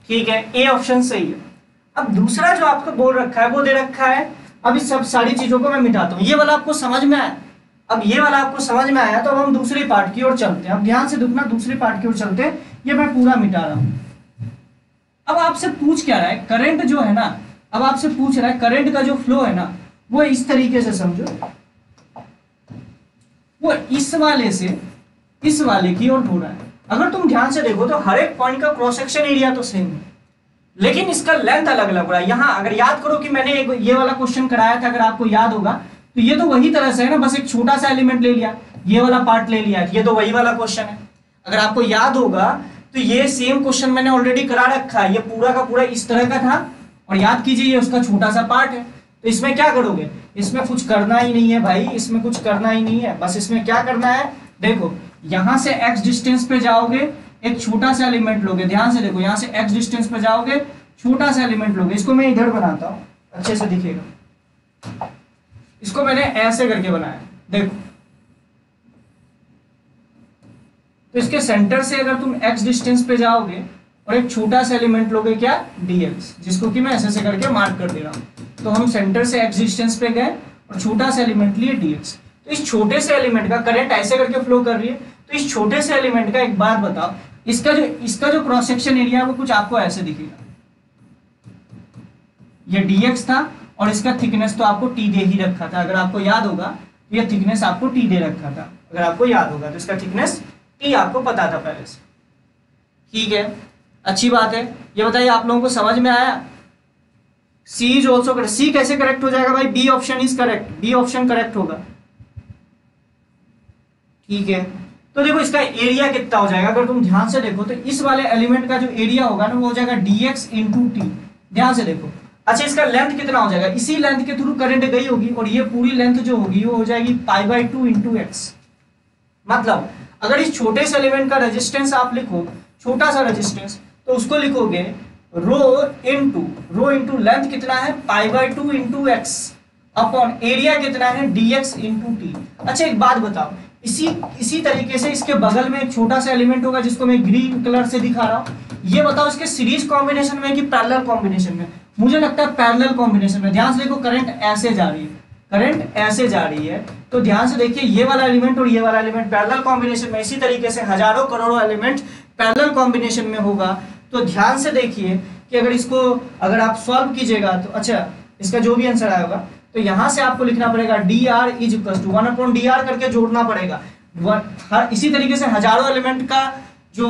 ठीक है, ए ऑप्शन सही है। अब दूसरा जो आपको बोल रखा है वो दे रखा है अब इस सब सारी चीजों को मैं मिटाता हूँ। ये वाला आपको समझ में आया? अब ये वाला आपको समझ में आया तो अब हम दूसरे पार्ट की ओर चलते हैं। अब ध्यान से देखना, दूसरे पार्ट की ओर चलते हैं। ये मैं पूरा मिटा रहा हूँ। अब आपसे पूछ क्या रहा है, करंट जो है ना, अब आपसे पूछ रहा है करंट का जो फ्लो है ना, वो इस तरीके से समझो, वो इस वाले से इस वाले की ओर हो रहा है। अगर तुम ध्यान से देखो तो हर एक पॉइंट का क्रॉस सेक्शन एरिया तो सेम है, लेकिन इसका लेंथ अलग अलग हो रहा है। यहाँ अगर याद करो कि मैंने एक ये वाला क्वेश्चन कराया था, अगर आपको याद होगा तो ये तो वही तरह से है ना, बस एक छोटा सा एलिमेंट ले लिया, ये वाला पार्ट ले लिया, ये तो वही वाला क्वेश्चन है। अगर आपको याद होगा तो ये सेम क्वेश्चन मैंने ऑलरेडी करा रखा है, ये पूरा का पूरा इस तरह का था, और याद कीजिए ये उसका छोटा सा पार्ट है। तो इसमें क्या करोगे, इसमें कुछ करना ही नहीं है भाई, इसमें कुछ करना ही नहीं है। बस इसमें क्या करना है, देखो यहां से x डिस्टेंस पे जाओगे, एक छोटा सा एलिमेंट लोगे, ध्यान से देखो, यहां से x डिस्टेंस पे जाओगे, छोटा सा एलिमेंट लोगे, इसको मैं इधर बनाता हूं अच्छे से दिखेगा, इसको मैंने ऐसे करके बनाया, देखो। तो इसके सेंटर से अगर तुम x डिस्टेंस पे जाओगे और एक छोटा सा एलिमेंट लोगे, क्या, dx, जिसको कि मैं ऐसे करके मार्क कर दे रहा हूं। तो हम सेंटर से x डिस्टेंस पे गए और छोटा सा एलिमेंट लिए dx। तो इस छोटे से एलिमेंट का करंट ऐसे करके फ्लो कर रही है। तो इस छोटे से एलिमेंट का एक बात बताओ, इसका जो क्रॉस सेक्शन एरिया है वो कुछ आपको ऐसे दिखेगा। ये dx था और इसका थिकनेस तो आपको t दे ही रखा था, अगर आपको याद होगा। ये थिकनेस आपको t दे रखा था, अगर आपको याद होगा तो इसका थिकनेस t आपको पता था पहले से। ठीक है, अच्छी बात है। ये बताइए आप लोगों को समझ में आया? C is also correct. C कैसे करेक्ट हो जाएगा भाई? B option is correct, B option correct होगा। ठीक है, तो देखो इसका एरिया कितना हो जाएगा, अगर तुम ध्यान से देखो तो इस वाले एलिमेंट का जो एरिया होगा ना वो हो जाएगा dx इंटू टी। ध्यान से देखो। अच्छा, इसका लेंथ कितना हो जाएगा, इसी लेंथ के थ्रू करंट गई होगी और ये पूरी लेंथ जो होगी वो हो जाएगी π/2 इंटू एक्स। मतलब अगर इस छोटे से एलिमेंट का रेजिस्टेंस आप लिखो, छोटा सा रेजिस्टेंस, तो उसको लिखोगे रो इंटू लेंथ कितना है π/2 इंटू एक्स अपॉन एरिया कितना है dx इंटू टी। अच्छा एक बात बताओ, इसी तरीके से इसके बगल में एक छोटा सा एलिमेंट होगा जिसको मैं ग्रीन कलर से दिखा रहा हूं। ये बताओ इसके सीरीज कॉम्बिनेशन में कि पैरेलल कॉम्बिनेशन में? मुझे लगता है पैरेलल कॉम्बिनेशन में। ध्यान से देखो, करंट ऐसे जा रही है, करंट ऐसे जा रही है, तो ध्यान से देखिए ये वाला एलिमेंट और ये वाला एलिमेंट पैरेलल कॉम्बिनेशन में। इसी तरीके से हजारों करोड़ों एलिमेंट पैरेलल कॉम्बिनेशन में होगा। तो ध्यान से देखिए कि अगर आप सॉल्व कीजिएगा तो अच्छा इसका जो भी आंसर आएगा तो यहां से आपको लिखना पड़ेगा dr is equal to 1/dr करके जोड़ना पड़ेगा। इसी तरीके से हजारों एलिमेंट का जो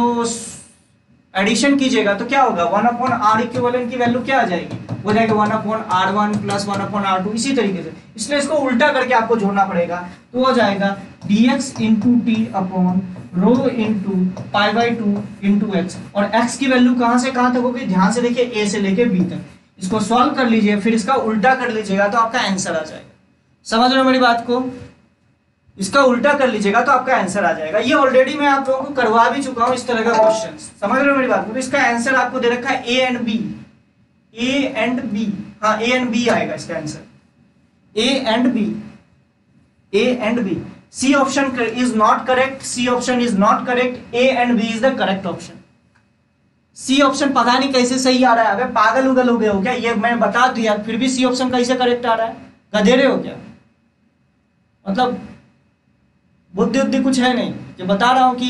एडिशन कीजिएगा तो क्या होगा, 1/r इक्विवेलेंट की वैल्यू क्या आ जाएगी, हो जाएगी 1/r1 प्लस 1/r2, इसी तरीके से। इसलिए इसको उल्टा करके आपको जोड़ना पड़ेगा, तो हो जाएगा dx into T upon rho into π/2 into X. और x की वैल्यू कहां से कहां तक होगी, ध्यान से देखिए, a से लेके b तक। इसको सॉल्व कर लीजिए, फिर इसका उल्टा कर लीजिएगा तो आपका आंसर आ जाएगा। समझ रहे हो मेरी बात को? इसका उल्टा कर लीजिएगा तो आपका आंसर आ जाएगा। ये ऑलरेडी मैं आप लोगों को करवा भी चुका हूं इस तरह का क्वेश्चन। समझ रहे हो मेरी बात को? तो इसका आंसर आपको दे रखा है ए एंड बी, हाँ ए एंड बी आएगा इसका answer, A and B. C option is not correct, C option is not correct, A and B is the correct option. C option पता नहीं कैसे सही आ रहा है, अबे पागल उगल हो गए हो क्या? ये मैंने बता दिया फिर भी सी ऑप्शन कैसे करेक्ट आ रहा है, गधेरे हो क्या? मतलब बुद्धि उद्धि कुछ है नहीं, जो बता रहा हूं कि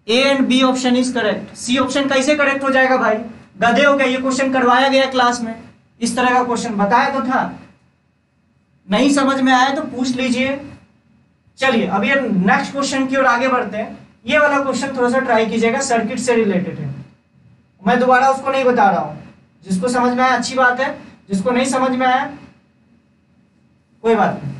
A and B option is correct. C option कैसे करेक्ट हो जाएगा भाई, गधे हो गया? ये क्वेश्चन करवाया गया क्लास में, इस तरह का क्वेश्चन बताया तो था। नहीं समझ में आया तो पूछ लीजिए। चलिए अब ये नेक्स्ट क्वेश्चन की ओर आगे बढ़ते हैं। ये वाला क्वेश्चन थोड़ा सा ट्राई कीजिएगा, सर्किट से रिलेटेड है। मैं दोबारा उसको नहीं बता रहा हूं, जिसको समझ में आया अच्छी बात है, जिसको नहीं समझ में आया कोई बात नहीं।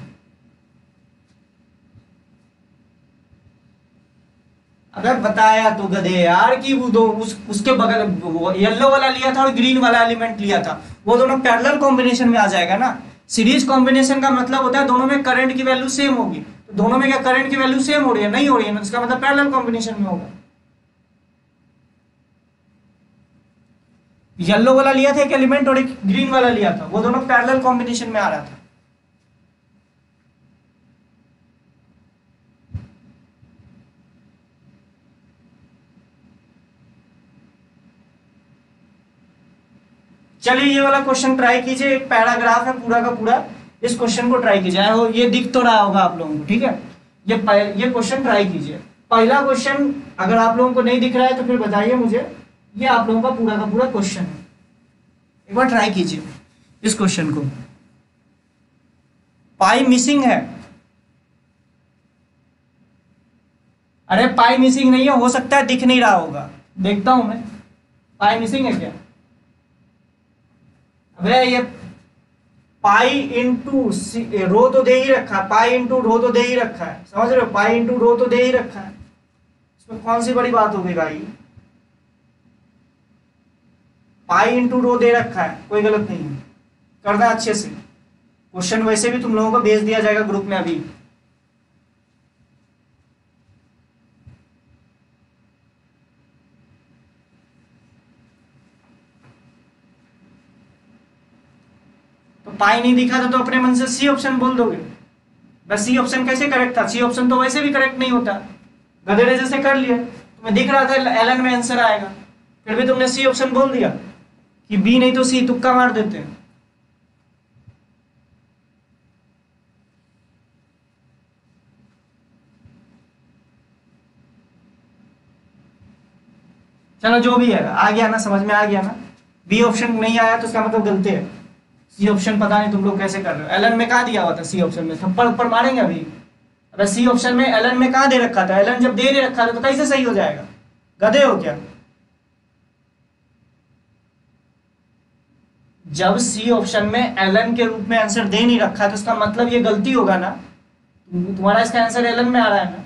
अगर बताया तो गधे यार कि वो दो उसके बगल येलो वाला लिया था और ग्रीन वाला एलिमेंट लिया था, वो दोनों पैरेलल कॉम्बिनेशन में आ जाएगा ना। सीरीज कॉम्बिनेशन का मतलब होता है दोनों में करंट की वैल्यू सेम होगी। तो दोनों में क्या करंट की वैल्यू सेम हो रही है? नहीं हो रही है ना, इसका मतलब पैरेलल कॉम्बिनेशन में होगा। येलो वाला लिया था एक एलिमेंट और एक ग्रीन वाला लिया था, वो दोनों पैरेलल कॉम्बिनेशन में आ रहा था। चलिए ये वाला क्वेश्चन ट्राई कीजिए, एक पैराग्राफ है पूरा का पूरा, इस क्वेश्चन को ट्राई कीजिए। हो ये दिख तो रहा होगा आप लोगों को, ठीक है। ये क्वेश्चन ट्राई कीजिए। पहला क्वेश्चन अगर आप लोगों को नहीं दिख रहा है तो फिर बताइए मुझे। ये आप लोगों का पूरा क्वेश्चन है, एक बार ट्राई कीजिए इस क्वेश्चन को। पाई मिसिंग है, अरे पाई मिसिंग नहीं है, हो सकता है दिख नहीं रहा होगा, देखता हूं मैं। पाई मिसिंग है क्या? अबे ये पाई इंटू रो तो दे ही रखा है, पाई इंटू रो तो दे ही रखा है, समझ रहे हो? पाई इंटू रो तो दे ही रखा है, इसमें कौन सी बड़ी बात हो गई भाई? पाई इंटू रो दे रखा है, कोई गलत नहीं है, करना अच्छे से। क्वेश्चन वैसे भी तुम लोगों को भेज दिया जाएगा ग्रुप में अभी। तो पाई नहीं दिखा था तो अपने मन से सी ऑप्शन बोल दोगे। बस सी ऑप्शन कैसे करेक्ट था? सी ऑप्शन तो वैसे भी करेक्ट नहीं होता, गधेड़े जैसे कर लिया। तुम्हें दिख रहा था एलन में आंसर आएगा, फिर भी तुमने सी ऑप्शन बोल दिया कि बी नहीं तो सी, तुक्का मार देते हैं। चलो जो भी है, आ गया ना, समझ में आ गया ना। बी ऑप्शन नहीं आया तो इसका मतलब गलती है। सी ऑप्शन पता नहीं तुम लोग कैसे कर रहे हो। एलन में कहाँ दिया हुआ था सी ऑप्शन में? थप्पड़ ऊपर मारेंगे अभी। अबे सी ऑप्शन में एलन में कहाँ दे रखा था? एलन जब दे रखा था तो कैसे सही हो जाएगा? गधे हो क्या? जब सी ऑप्शन में एलन के रूप में आंसर दे नहीं रखा तो इसका मतलब ये गलती होगा ना। तुम्हारा इसका आंसर एलन में आ रहा है ना।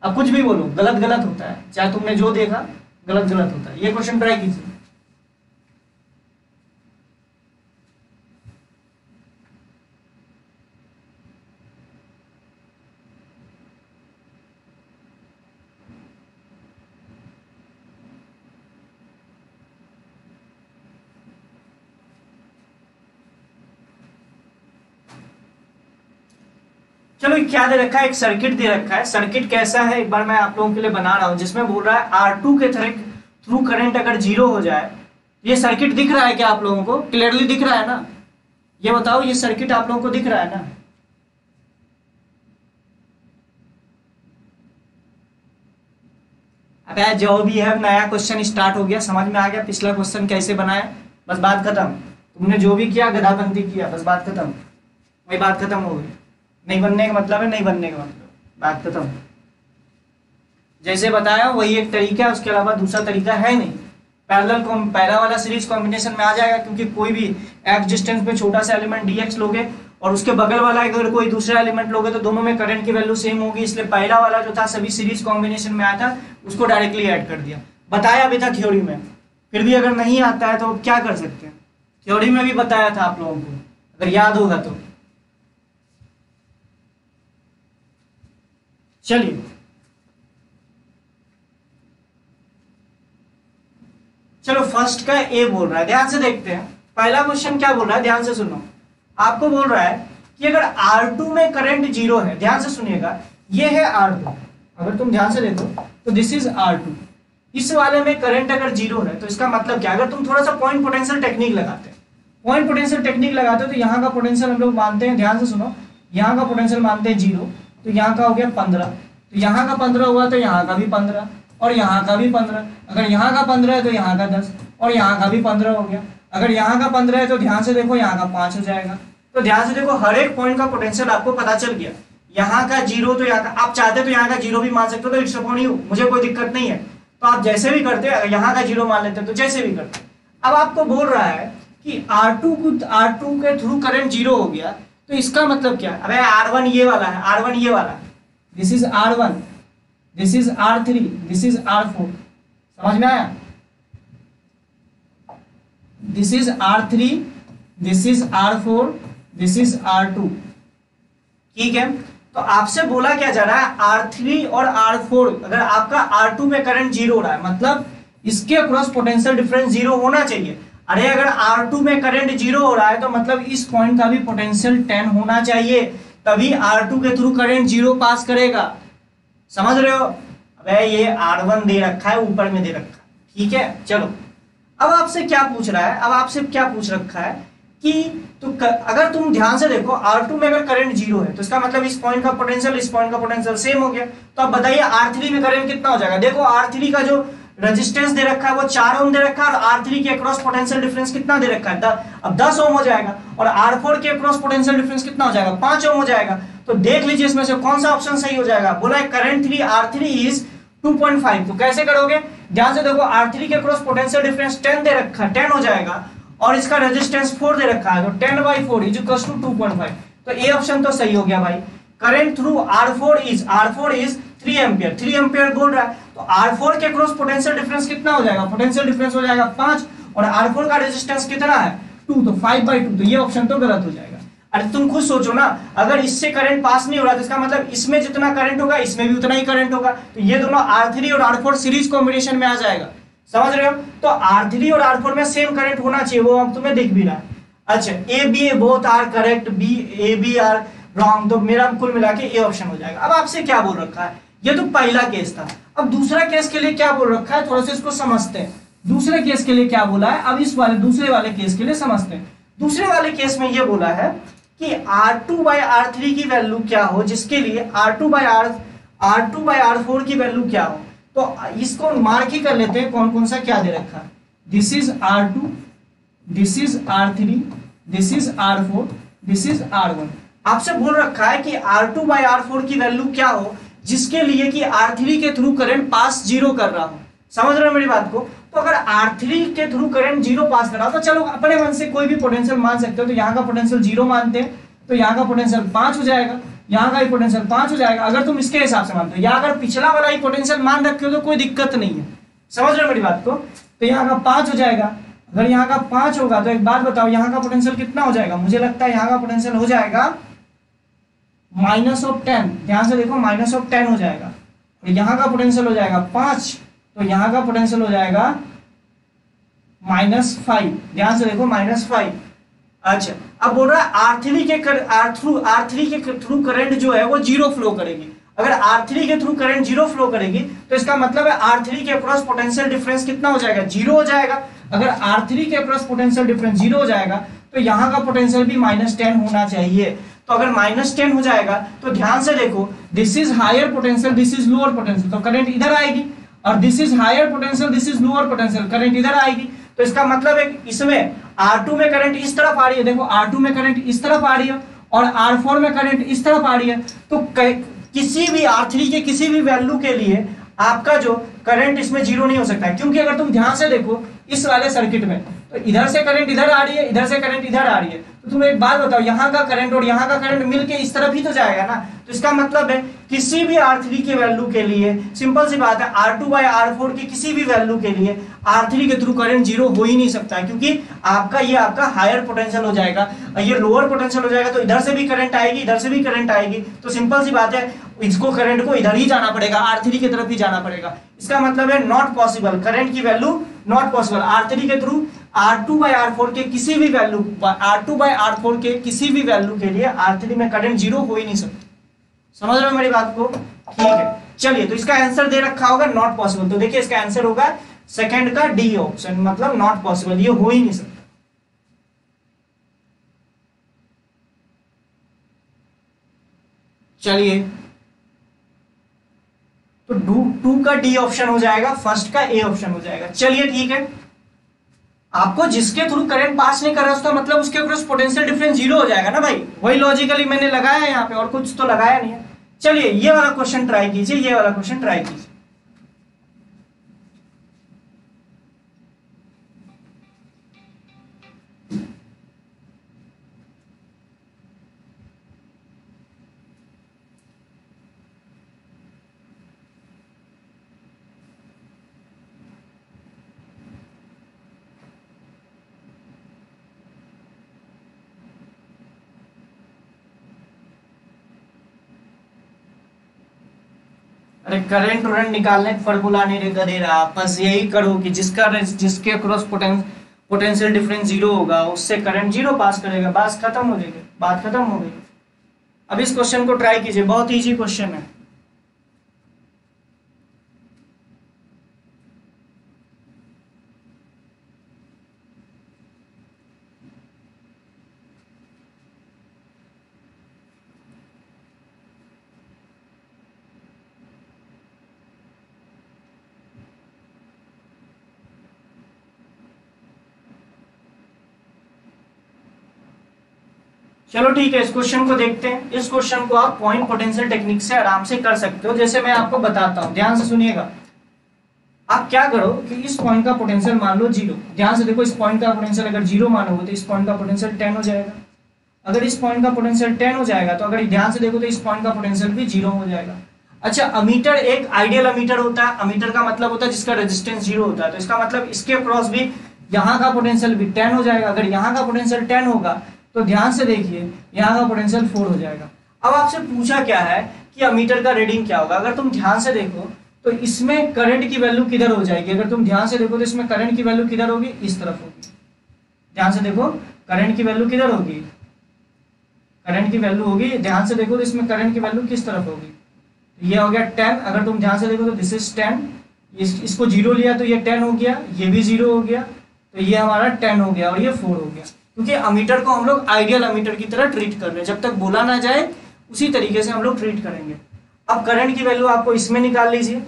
अब कुछ भी बोलो, गलत गलत होता है, चाहे तुमने जो देखा गलत गलत होता है। ये क्वेश्चन ट्राई कीजिए। चलो क्या दे रखा है? एक सर्किट दे रखा है। सर्किट कैसा है एक बार मैं आप लोगों के लिए बना रहा हूं, जिसमें बोल रहा है R2 के थ्रू करंट अगर 0 हो जाए। ये सर्किट दिख रहा है क्या आप लोगों को? क्लियरली दिख रहा है ना? ये बताओ, ये सर्किट आप लोगों को दिख रहा है ना? अबे जो भी है, नया क्वेश्चन स्टार्ट हो गया, समझ में आ गया पिछला क्वेश्चन कैसे बनाया, बस बात खत्म। तुमने जो भी किया गधाबंदी किया, बस बात खत्म, वही बात खत्म हो गई। नहीं बनने का मतलब है नहीं बनने का मतलब, बात खत्म। जैसे बताया वही एक तरीका है, उसके अलावा दूसरा तरीका है नहीं। पैरेलल पहला वाला सीरीज कॉम्बिनेशन में आ जाएगा, क्योंकि कोई भी एक्स डिस्टेंस में छोटा सा एलिमेंट dx लोगे और उसके बगल वाला अगर कोई दूसरा एलिमेंट लोगे तो दोनों में करंट की वैल्यू सेम होगी। इसलिए पहला वाला जो था सभी सीरीज कॉम्बिनेशन में आया था, उसको डायरेक्टली ऐड कर दिया। बताया भी था थ्योरी में, फिर भी अगर नहीं आता है तो क्या कर सकते हैं? थ्योरी में भी बताया था आप लोगों को, अगर याद होगा तो। चलिए चलो फर्स्ट का ए बोल रहा है, ध्यान से देखते हैं। पहला क्वेश्चन क्या बोल रहा है, ध्यान से सुनो। आपको बोल रहा है कि अगर R2 में करंट 0 है, ध्यान से सुनिएगा, ये है R2। अगर तुम ध्यान से देखो तो दिस इज R2। इस वाले में करंट अगर 0 है तो इसका मतलब क्या? अगर तुम थोड़ा सा पॉइंट पोटेंशियल टेक्निक लगाते हैं, पॉइंट पोटेंशियल टेक्निक लगाते हो तो यहाँ का पोटेंशियल हम लोग मानते हैं, ध्यान से सुनो, यहाँ का पोटेंशियल मानते हैं 0, तो यहाँ का हो गया 15, तो यहाँ का 15 हुआ तो यहाँ का भी 15 और यहाँ का भी 15। अगर यहाँ का 15 है तो यहाँ का 10 और यहाँ का भी 15 हो गया। अगर यहाँ का 15 है तो ध्यान से देखो यहाँ का 5 हो जाएगा। तो ध्यान से देखो, हर एक पॉइंट का पोटेंशियल आपको पता चल गया। यहाँ का 0 तो यहाँ का, आप चाहते तो यहाँ का 0 भी मान सकते हो, तो इट्स अपॉन यू, मुझे कोई दिक्कत नहीं है। तो आप जैसे भी करते, अगर यहाँ का 0 मान लेते तो जैसे भी करते। अब आपको बोल रहा है कि R2 के थ्रू करंट 0 हो गया, तो इसका मतलब क्या? अबे R1 ये वाला है, R1 ये वाला, this is R1, this is R3, this is R4, समझ में आया? This is R3, this is R4, this is R2, ठीक है। तो आपसे बोला क्या जा रहा है, R3 और R4, अगर आपका R2 में करंट 0 हो रहा है, मतलब इसके अक्रॉस पोटेंशियल डिफरेंस 0 होना चाहिए। अरे अगर R2 में करंट 0 हो रहा है तो मतलब इस पॉइंट का भी पोटेंशियल 10 होना चाहिए, तभी R2 के थ्रू करंट 0 पास करेगा, समझ रहे हो? अबे ये R1 दे रखा है, ऊपर में दे रखा है, ठीक है। चलो अब आपसे क्या पूछ रहा है, अब आपसे क्या पूछ रखा है कि अगर तुम ध्यान से देखो R2 में अगर करंट जीरो है तो इसका मतलब इस पॉइंट का पोटेंशियल इस पॉइंट का पोटेंशियल सेम हो गया। तो अब बताइए R3 में करंट कितना हो जाएगा। देखो R3 का जो रेजिस्टेंस दे रखा है वो 4 ओम दे रखा है और R3 के अक्रॉस पोटेंशियल डिफरेंस कितना दे रखा है, अब 10 ओम हो जाएगा और R4 के अक्रॉस पोटेंशियल डिफरेंस कितना हो जाएगा, 5 ओम हो जाएगा। तो देख लीजिए इसमें से कौन सा ऑप्शन सही हो जाएगा। बोला है करंट 3 R3 इज 2.5। तो कैसे करोगे, ध्यान से देखो R3 के अक्रॉस पोटेंशियल डिफरेंस 10 दे रखा है, 10 हो जाएगा और इसका रेजिस्टेंस 4 दे रखा है, तो 10/4 इज इक्वल टू 2.5। तो ए ऑप्शन तो सही हो गया भाई। Current through R4 is 3 ampere, 3 ampere बोल रहा है। तो R4 के क्रॉस पोटेंशियल डिफरेंस कितना हो जाएगा, पोटेंशियल डिफरेंस हो जाएगा 5 और R4 का रेजिस्टेंस कितना है 2, तो 5/2। तो ये ऑप्शन तो गलत हो जाएगा। अरे तुम खुद सोचो ना, अगर इससे करंट पास नहीं हो रहा तो इसका मतलब इसमें जितना करंट होगा इसमें भी उतना ही करंट होगा। तो ये दोनों R3 और R4 सीरीज कॉम्बिनेशन में आ जाएगा, समझ रहे हो। तो R3 और R4 में सेम करंट होना चाहिए, वो अब तुम्हें दिख भी रहा है। अच्छा A B both are correct, B A B are wrong. तो मेरा कुल मिला के ए ऑप्शन हो जाएगा। अब आपसे क्या बोल रखा है, ये तो पहला केस था। अब दूसरा केस के लिए क्या बोल रखा है, थोड़ा सा इसको समझते हैं। दूसरे केस के लिए क्या बोला है, अब इस वाले दूसरे वाले केस के लिए समझते हैं। दूसरे वाले केस में ये बोला है कि R2/R3 की वैल्यू क्या हो, जिसके लिए R2/R4 की वैल्यू क्या हो। तो इसको मार्क ही कर लेते हैं कौन कौन सा क्या दे रखा है। This is R2, this is R3, this is R4, this is R1। आपसे बोल रखा है कि R2/R4 की वैल्यू क्या हो जिसके लिए कि R3 के थ्रू करंट पास जीरो कर रहा हो। समझ रहे हो मेरी बात को। तो अगर R3 के थ्रू करंट जीरो पास कर रहा हो तो चलो अपने मन से कोई भी पोटेंशियल मान सकते हो। तो यहाँ का पोटेंशियल 0 मानते हैं तो यहाँ का पोटेंशियल 5 हो जाएगा, यहाँ का ही पोटेंशियल 5 हो जाएगा अगर तुम इसके हिसाब से मानते हो। या अगर पिछला वाला ही पोटेंशियल मान रखे हो तो कोई दिक्कत नहीं है, समझ रहे हो मेरी बात को। तो यहाँ का 5 हो जाएगा। अगर यहाँ का 5 होगा तो एक बात बताओ यहाँ का पोटेंशियल कितना हो जाएगा। मुझे लगता है यहाँ का पोटेंशियल हो जाएगा -10। ध्यान से देखो -10 हो जाएगा। तो यहाँ का पोटेंशियल हो जाएगा 5, तो यहाँ का पोटेंशियल हो जाएगा -5। ध्यान से देखो -5। अच्छा अब बोल रहा है R3 के थ्रू करंट जो है वो जीरो फ्लो करेगी। अगर R3 के थ्रू करंट जीरो फ्लो करेगी तो इसका मतलब है R3 के अक्रॉस पोटेंशियल डिफरेंस कितना हो जाएगा, 0 हो जाएगा। अगर R3 के अक्रॉस पोटेंशियल डिफरेंस 0 हो जाएगा तो यहाँ का पोटेंशियल भी -10 होना चाहिए। तो अगर -10 हो जाएगा तो ध्यान से देखो this is higher potential, this is lower potential, तो करंट इधर आएगी। और this is higher potential, this is lower potential, current इधर आएगी। तो इसका मतलब है इसमें R2 में करंट इस तरफ आ रही है, देखो R2 में करंट इस तरफ आ रही है और R4 में करंट इस तरफ आ रही है। तो किसी भी R3 के किसी भी वैल्यू के लिए आपका जो करंट इसमें जीरो नहीं हो सकता है। क्योंकि अगर तुम ध्यान से देखो इस वाले सर्किट में तो इधर से करंट इधर आ रही है, इधर से करंट इधर आ रही है। तो तुम एक बात बताओ यहाँ का करंट और यहाँ का करंट मिलके इस तरफ ही तो जाएगा ना। तो इसका मतलब है किसी भी R3 के वैल्यू के लिए सिंपल सी बात है R2/R4 की किसी भी वैल्यू के लिए R3 के थ्रू करंट जीरो हो ही नहीं सकता है। क्योंकि आपका हायर पोटेंशियल हो जाएगा, ये लोअर पोटेंशियल हो जाएगा। तो इधर से भी करंट आएगी, इधर से भी करंट आएगी। तो सिंपल सी बात है इसको करंट को इधर ही जाना पड़ेगा, R3 की तरफ ही जाना पड़ेगा। इसका मतलब है नॉट पॉसिबल, करंट की वैल्यू नॉट पॉसिबल। R3 के थ्रू R2/R4 के किसी भी वैल्यू R2/R4 के किसी भी वैल्यू के लिए R3 में करंट जीरो हो ही नहीं सकता। समझ रहे हो मेरी बात को, ठीक है। चलिए तो इसका आंसर दे रखा होगा नॉट पॉसिबल। तो देखिए इसका आंसर होगा सेकंड का डी ऑप्शन, मतलब नॉट पॉसिबल, ये हो ही नहीं सकता। चलिए तो 2 का डी ऑप्शन हो जाएगा, फर्स्ट का ए ऑप्शन हो जाएगा। चलिए ठीक है, आपको जिसके थ्रू करंट पास नहीं कर रहा उसका मतलब उसके क्रॉस पोटेंशियल डिफरेंस जीरो हो जाएगा ना भाई। वही लॉजिकली मैंने लगाया है यहाँ पे, और कुछ तो लगाया नहीं है। चलिए ये वाला क्वेश्चन ट्राई कीजिए, ये वाला क्वेश्चन ट्राई कीजिए। अरे करंट उरंट निकालने का फॉर्मूला नहीं दे रहा, बस यही करो कि जिसके क्रॉस पोटेंशियल डिफरेंस जीरो होगा उससे करंट जीरो पास करेगा, बस खत्म हो जाएगी, बात खत्म हो गई। अब इस क्वेश्चन को ट्राई कीजिए, बहुत इजी क्वेश्चन है। चलो ठीक है, इस क्वेश्चन को देखते हैं। इस क्वेश्चन को आप पॉइंट पोटेंशियल टेक्निक से आराम से कर सकते हो। जैसे मैं आपको बताता हूँ, ध्यान से सुनिएगा। आप क्या करो कि इस पॉइंट का पोटेंशियल मान लो 0। ध्यान से देखो, इस पॉइंट का पोटेंशियल अगर 0 मानोगे तो इस पॉइंट का पोटेंशियल 10 हो जाएगा। अगर इस पॉइंट का पोटेंशियल 10 हो जाएगा तो अगर ध्यान से देखो तो इस पॉइंट का पोटेंशियल भी 0 हो जाएगा। अच्छा, अमीटर एक आइडियल अमीटर होता है। अमीटर का मतलब होता है जिसका रेजिस्टेंस 0 होता है। तो इसका मतलब इसके अक्रॉस भी यहाँ का पोटेंशियल भी 10 हो जाएगा। अगर यहाँ का पोटेंशियल 10 होगा तो ध्यान से देखिए यहाँ का पोटेंशियल 4 हो जाएगा। अब आपसे पूछा क्या है कि अमीटर का रीडिंग क्या होगा। अगर तुम ध्यान से देखो तो इसमें करंट की वैल्यू किधर हो जाएगी। अगर तुम ध्यान से देखो तो इसमें करंट की वैल्यू किधर होगी, इस तरफ होगी। ध्यान से देखो, करंट की वैल्यू किधर होगी, करंट की वैल्यू होगी। ध्यान से देखो तो इसमें करंट की वैल्यू किस तरफ होगी। तो ये हो गया 10। अगर तुम ध्यान से देखो तो दिस इज 10। इसको 0 लिया तो ये 10 हो गया, ये भी 0 हो गया, तो ये हमारा 10 हो गया और ये 4 हो गया। क्योंकि अमीटर को हम लोग आइडियल अमीटर की तरह ट्रीट कर रहे हैं। जब तक बोला ना जाए उसी तरीके से हम लोग ट्रीट करेंगे। अब करंट की वैल्यू आपको इसमें निकाल लीजिए,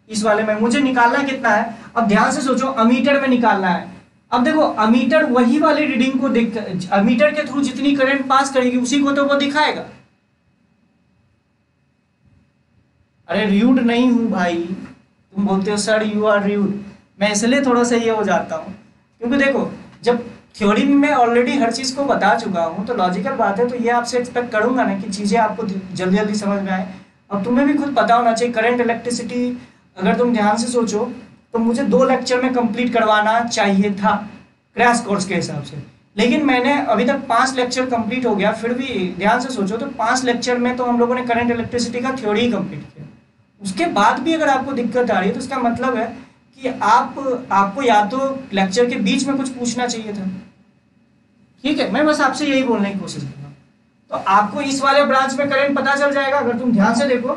इस वाले में। मुझे निकालना कितना है, अब ध्यान से सोचो, अमीटर में निकालना है। अब देखो, अमीटर वही वाली रीडिंग को देख, अमीटर के थ्रू जितनी करंट पास करेगी उसी को तो वो दिखाएगा। अरे र्यूड नहीं हूं भाई, तुम बोलते हो सर यू आर र्यूड। मैं इसलिए थोड़ा सा ये हो जाता हूँ क्योंकि देखो, जब थ्योरी में मैं ऑलरेडी हर चीज को बता चुका हूँ तो लॉजिकल बात है, तो ये आपसे एक्सपेक्ट करूंगा ना कि चीजें आपको जल्दी जल्दी समझ में आए। अब तुम्हें भी खुद पता होना चाहिए करंट इलेक्ट्रिसिटी। अगर तुम ध्यान से सोचो तो मुझे 2 लेक्चर में कंप्लीट करवाना चाहिए था क्रैश कोर्स के हिसाब से, लेकिन मैंने अभी तक 5 लेक्चर कंप्लीट हो गया। फिर भी ध्यान से सोचो तो 5 लेक्चर में तो हम लोगों ने करंट इलेक्ट्रिसिटी का थ्योरी ही कंप्लीट किया। उसके बाद भी अगर आपको दिक्कत आ रही है तो इसका मतलब है कि आपको या तो लेक्चर के बीच में कुछ पूछना चाहिए था। ठीक है, मैं बस आपसे यही बोलने की कोशिश कर रहा हूँ। तो आपको इस वाले ब्रांच में करंट पता चल जाएगा। अगर तुम ध्यान से देखो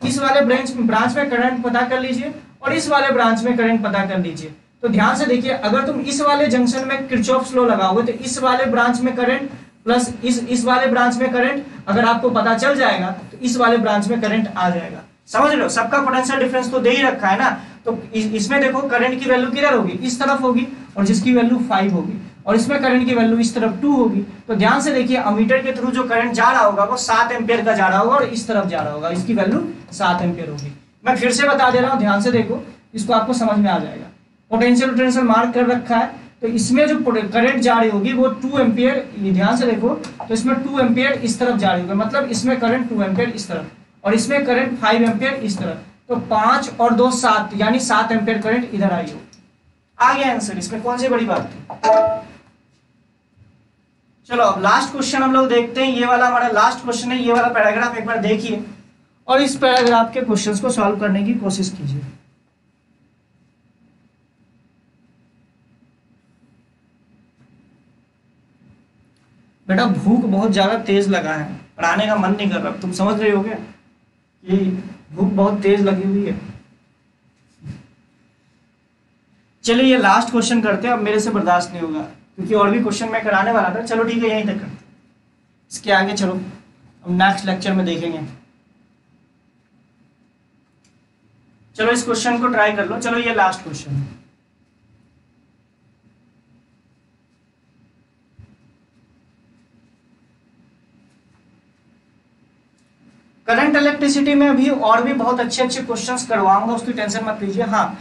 तो इस वाले ब्रांच में करंट पता कर लीजिए और इस वाले ब्रांच में करंट पता कर लीजिए। तो ध्यान से देखिए, अगर तुम इस वाले जंक्शन में किरचॉफ्स लॉ लगाओगे तो इस वाले ब्रांच में करंट प्लस इस वाले ब्रांच में करंट अगर आपको पता चल जाएगा तो इस वाले ब्रांच में करंट आ जाएगा। समझ लो, सबका पोटेंशियल डिफरेंस तो दे ही रखा है ना। तो इसमें देखो करंट की वैल्यू किधर होगी, इस तरफ होगी, और जिसकी वैल्यू 5 होगी, और इसमें करंट की वैल्यू इस तरफ 2 होगी। तो ध्यान से देखिए, अमीटर के थ्रू जो करंट जा रहा होगा वो 7 एम्पियर का जा रहा होगा और इस तरफ जा रहा होगा, इसकी वैल्यू 7 एम्पियर होगी। मैं फिर से बता दे रहा हूँ, ध्यान से देखो, इसको आपको समझ में आ जाएगा। पोटेंशियल मार्क कर रखा है, तो इसमें जो करंट जा रही होगी वो 2 एम्पियर, ध्यान से देखो तो इसमें 2 एम्पियर इस तरफ जा रही होगी, मतलब इसमें करंट 2 एम्पियर इस तरफ और इसमें करंट 5 एम्पियर इस तरफ। तो 5 और 2 7, यानी 7 एम्पियर करंट इधर आई हो। आ गया आंसर, इसमें कौन सी बड़ी बात थी। चलो अब लास्ट क्वेश्चन हम लोग देखते हैं। ये वाला हमारा लास्ट क्वेश्चन है। ये वाला पैराग्राफ एक बार देखिए और इस पैराग्राफ के क्वेश्चंस को सॉल्व करने की कोशिश कीजिए। बेटा भूख बहुत ज्यादा तेज लगा है, पढ़ाने का मन नहीं कर रहा। तुम समझ रहे हो क्या कि भूख बहुत तेज लगी हुई है। चलिए ये लास्ट क्वेश्चन करते हैं, अब मेरे से बर्दाश्त नहीं होगा क्योंकि और भी क्वेश्चन मैं कराने वाला था। चलो ठीक है, यहीं तक करते हैं, इसके आगे चलो अब नेक्स्ट लेक्चर में देखेंगे। चलो इस क्वेश्चन को ट्राई कर लो। चलो ये लास्ट क्वेश्चन है। करंट इलेक्ट्रिसिटी में अभी और भी बहुत अच्छे अच्छे क्वेश्चंस करवाऊंगा, उसकी टेंशन मत लीजिए। हाँ,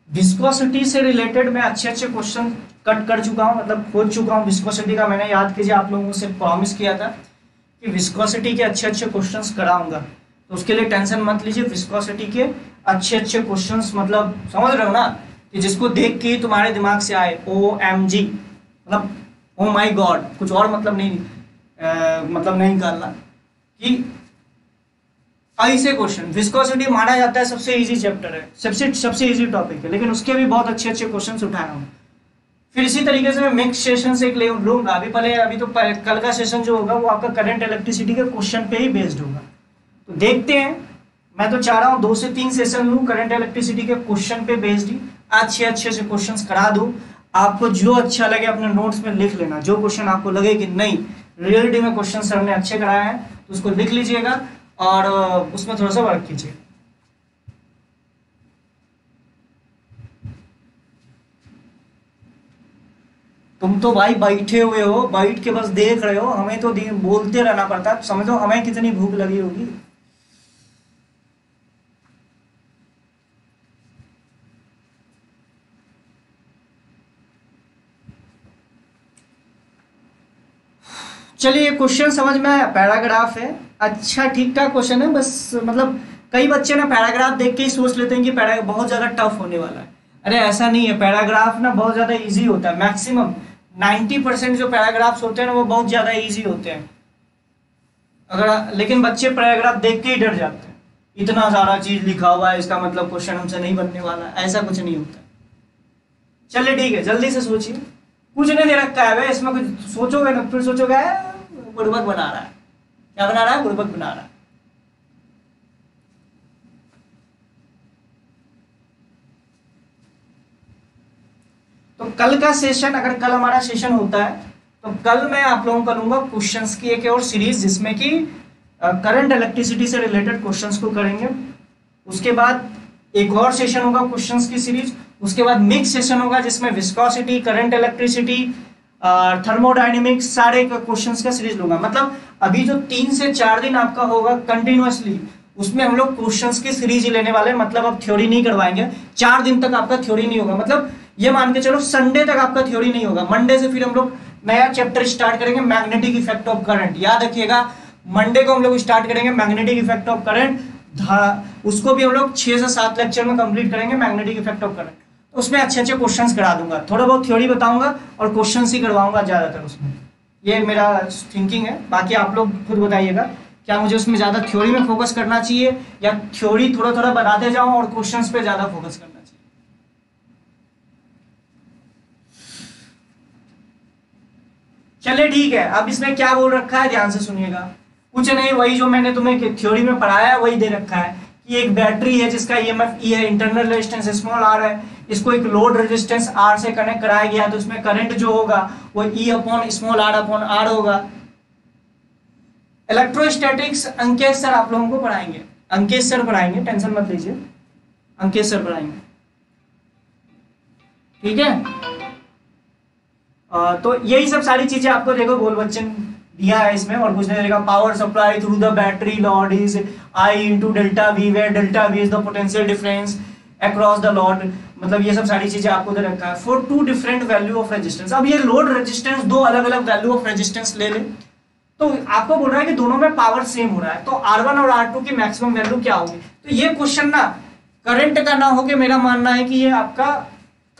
विस्कोसिटी से रिलेटेड मैं अच्छे अच्छे क्वेश्चन कट कर चुका हूँ, मतलब खोज चुका हूँ। विस्कोसिटी का मैंने, याद कीजिए, आप लोगों से प्रॉमिस किया था कि विस्कोसिटी के अच्छे अच्छे क्वेश्चंस कराऊंगा, तो उसके लिए टेंशन मत लीजिए। विस्कोसिटी के अच्छे अच्छे क्वेश्चंस, मतलब समझ रहे हो ना, कि जिसको देख के तुम्हारे दिमाग से आए OMG, मतलब ओ माई गॉड, कुछ और मतलब नहीं, मतलब नहीं निकालना कि ऐसे क्वेश्चन। विस्कोसिटी माना जाता है सबसे इजी चैप्टर है, सबसे इजी टॉपिक है, लेकिन उसके भी बहुत अच्छे अच्छे क्वेश्चंस उठाया हूँ। फिर इसी तरीके से मैं नेक्स्ट सेशन से एक लूंगा। अभी तो कल का सेशन जो होगा वो आपका करंट इलेक्ट्रिसिटी के क्वेश्चन पे ही बेस्ड होगा। तो देखते हैं, मैं तो चाह रहा हूँ 2 से 3 सेशन लूँ करंट इलेक्ट्रिसिटी के क्वेश्चन पे बेस्ड ही, अच्छे से क्वेश्चन करा दूँ। आपको जो अच्छा लगे अपने नोट्स में लिख लेना। जो क्वेश्चन आपको लगे कि नहीं रियलिटी में क्वेश्चन सर ने अच्छे कराए हैं तो उसको लिख लीजिएगा और उसमें थोड़ा सा वर्क कीजिए। तुम तो भाई बैठे हुए हो, बैठ के बस देख रहे हो, हमें तो बोलते रहना पड़ता है। समझो हमें कितनी भूख लगी होगी। चलिए क्वेश्चन समझ में आया, पैराग्राफ है, अच्छा ठीक ठाक क्वेश्चन है। बस मतलब कई बच्चे ना पैराग्राफ देख के ही सोच लेते हैं कि पैराग्राफ बहुत ज़्यादा टफ होने वाला है। अरे ऐसा नहीं है, पैराग्राफ ना बहुत ज़्यादा इजी होता है। मैक्सिमम 90% जो पैराग्राफ्स होते हैं ना वो बहुत ज़्यादा इजी होते हैं। अगर लेकिन बच्चे पैराग्राफ देख के ही डर जाते हैं, इतना सारा चीज़ लिखा हुआ है, इसका मतलब क्वेश्चन हमसे नहीं बनने वाला, ऐसा कुछ नहीं होता। चलिए ठीक है, जल्दी से सोचिए। कुछ नहीं दे रखा है भाई, इसमें कुछ सोचोगे ना फिर सोचोगे बुड़बक बना रहा है। क्या बना रहा है? बुड़बक बना रहा है। तो कल का सेशन, अगर कल हमारा सेशन होता है तो कल मैं आप लोगों को लूंगा क्वेश्चंस की एक और सीरीज, जिसमें कि करंट इलेक्ट्रिसिटी से रिलेटेड क्वेश्चंस को करेंगे। उसके बाद एक और सेशन होगा क्वेश्चंस की सीरीज। उसके बाद मिक्स सेशन होगा जिसमें विस्कोसिटी, करंट इलेक्ट्रिसिटी, थर्मोडाइनमिक्स, सारे क्वेश्चंस का सीरीज लूंगा। मतलब अभी जो 3 से 4 दिन आपका होगा कंटिन्यूअसली, उसमें हम लोग क्वेश्चंस की सीरीज ही लेने वाले हैं। मतलब अब थ्योरी नहीं करवाएंगे, 4 दिन तक आपका थ्योरी नहीं होगा। मतलब ये मान के चलो संडे तक आपका थ्योरी नहीं होगा। मंडे से फिर हम लोग नया चैप्टर स्टार्ट करेंगे, मैग्नेटिक इफेक्ट ऑफ करंट। याद रखिएगा, मंडे को हम लोग स्टार्ट करेंगे मैग्नेटिक इफेक्ट ऑफ करंट। उसको भी हम लोग 6 से 7 लेक्चर में कंप्लीट करेंगे, मैग्नेटिक इफेक्ट ऑफ करंट। उसमें अच्छे अच्छे क्वेश्चंस करा दूंगा, थोड़ा बहुत थ्योरी बताऊंगा और क्वेश्चंस ही करवाऊंगा ज्यादातर उसमें। ये मेरा थिंकिंग है, बाकी आप लोग खुद बताइएगा क्या मुझे उसमें ज्यादा थ्योरी में फोकस करना चाहिए या थ्योरी थोड़ा थोड़ा बनाते जाऊं और क्वेश्चंस पे ज्यादा फोकस करना चाहिए। चलिए ठीक है, अब इसमें क्या बोल रखा है ध्यान से सुनिएगा। कुछ नहीं, वही जो मैंने तुम्हें थ्योरी में पढ़ाया है वही दे रखा है कि एक बैटरी है जिसका ईएमएफ ई है, इंटरनल रेजिस्टेंस स्मॉल आर है, इसको एक लोड रेजिस्टेंस आर से कनेक्ट कराया गया, तो उसमें करंट जो होगा वो E upon small R upon R होगा। इलेक्ट्रोस्टैटिक्स अंकेश सर आप लोगों को पढ़ाएंगे, अंकेश सर पढ़ाएंगे, टेंशन मत लीजिए, अंकेश सर पढ़ाएंगे, ठीक है। तो यही सब सारी चीजें आपको देखो गोल बच्चन दिया है इसमें, और कुछ नहीं देगा। Power supply through the battery load is I into delta V, where delta V is the potential difference across the load. मतलब ये सब सारी चीजें आपको दे रखा है। For 2 different value of resistance, अब ये लोड रेजिस्टेंस 2 अलग अलग वैल्यू ऑफ रेजिस्टेंस ले ले, तो आपको बोल रहा है कि दोनों में पावर सेम हो रहा है, तो R1 और R2 की मैक्सिमम वैल्यू क्या होगी। तो ये क्वेश्चन ना करंट का ना होके मेरा मानना है कि ये आपका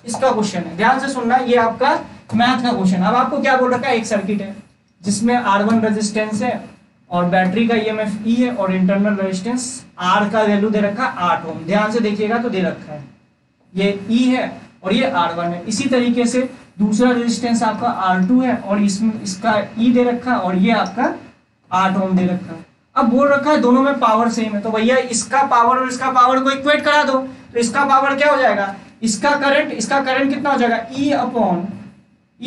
इसका क्वेश्चन है, ध्यान से सुनना, ये आपका मैथ का क्वेश्चन। अब आपको क्या बोल रखा है, एक सर्किट है जिसमें R1 रेजिस्टेंस है और बैटरी का ईएमएफ ई है और इंटरनल रेजिस्टेंस R का वैल्यू दे रखा है 8 ओम। ध्यान से देखिएगा तो दे रखा है ये ई है और ये R1 है। इसी तरीके से दूसरा रेजिस्टेंस आपका R2 है और इसमें इसका ई दे रखा है और ये आपका 8 ओम दे रखा है। अब बोल रखा है दोनों में पावर सेम है, तो भैया इसका पावर और इसका पावर को इक्वेट करा दो, तो इसका पावर क्या हो जाएगा, इसका करंट कितना हो जाएगा, ई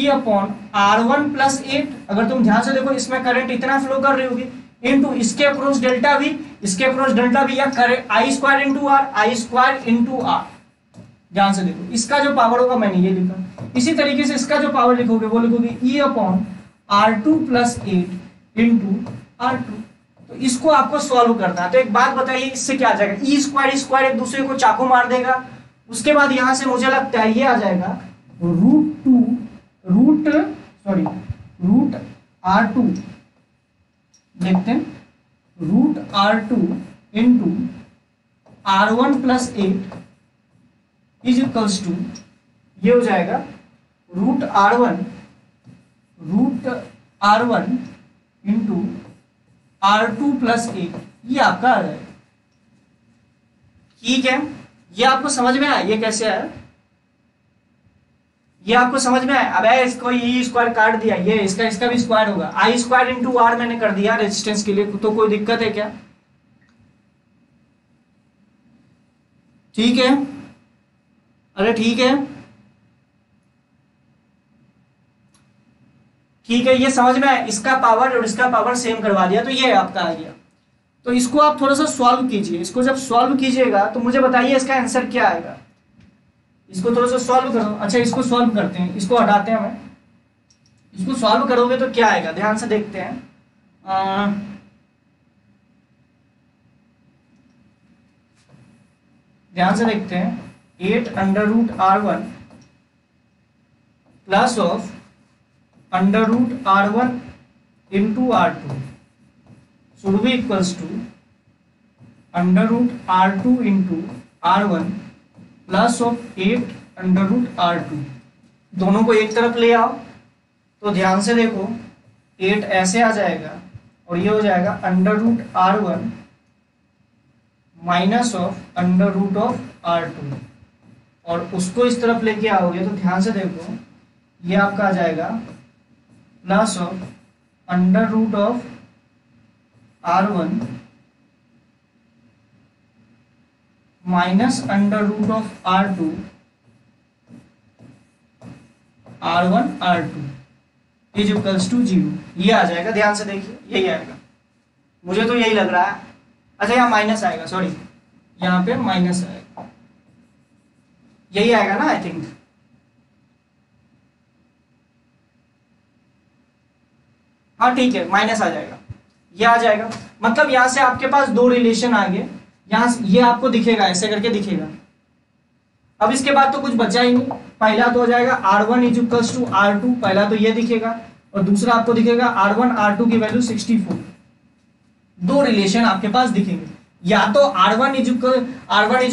अपॉन R1 प्लस 8। अगर तुम ध्यान से देखो इसमें करंट इतना फ्लो कर रही होगी, इनटू इसके अक्रॉस डेल्टा वी, इसके अक्रॉस डेल्टा वी, या I square into R, I square into R. ध्यान से देखो इसका जो पावर होगा मैंने ये लिखा, इसी तरीके से इसका जो पावर लिखोगे वो लिखोगे ई upon R2 plus 8 into R2। तो इसको आपको सॉल्व करना है। तो एक बात बताइए, इससे क्या आ जाएगा, ई स्क्वायर एक दूसरे को चाकू मार देगा। उसके बाद यहां से मुझे लगता है ये आ जाएगा रूट R2, देखते हैं, root R2 into R1 plus 8 is equals to, ये हो जाएगा root R1 into R2 plus 8, ये आपका आ जाएगा। ठीक है, ये आपको समझ में आया, ये कैसे आया, ये आपको समझ में आया। अब इसको ई स्क्वायर काट दिया, ये इसका भी स्क्वायर होगा, आई स्क्वायर इंटू आर मैंने कर दिया रेजिस्टेंस के लिए, तो कोई दिक्कत है क्या, ठीक है, अरे ठीक है, ये समझ में आया। इसका पावर और इसका पावर सेम करवा दिया, तो ये आपका आ गया। तो इसको आप थोड़ा सा सॉल्व कीजिए, इसको जब सॉल्व कीजिएगा तो मुझे बताइए इसका आंसर क्या आएगा। इसको थोड़ा सा सॉल्व करो। अच्छा इसको सॉल्व करते हैं, इसको हटाते हैं, इसको सॉल्व करोगे तो क्या आएगा, ध्यान से देखते हैं। ध्यान से देखते हैं, 8√R1 plus of √R1 into R2 should be equals to √R2 into R1 plus of 8√R2। दोनों को एक तरफ ले आओ तो ध्यान से देखो, 8 ऐसे आ जाएगा और ये हो जाएगा √R1 माइनस ऑफ √R2, और उसको इस तरफ लेके आओगे तो ध्यान से देखो, ये आपका आ जाएगा plus of √R1 minus √R2 R1 is equals to 0। ये आ जाएगा, ध्यान से देखिए, यही आएगा, मुझे तो यही लग रहा है। अच्छा यहाँ माइनस आएगा, सॉरी यहाँ पे माइनस आएगा, यही आएगा ना, आई थिंक। हाँ ठीक है, माइनस आ जाएगा, ये आ जाएगा। मतलब यहाँ से आपके पास दो रिलेशन आ गए, यहाँ ये आपको दिखेगा, ऐसे करके दिखेगा। अब इसके बाद तो कुछ बचा ही नहीं, पहला तो हो जाएगा R1 is equals to R2, पहला तो ये दिखेगा, और दूसरा आपको दिखेगा R1 R2 की वैल्यू 64। दो रिलेशन आपके पास दिखेंगे, या तो R1 is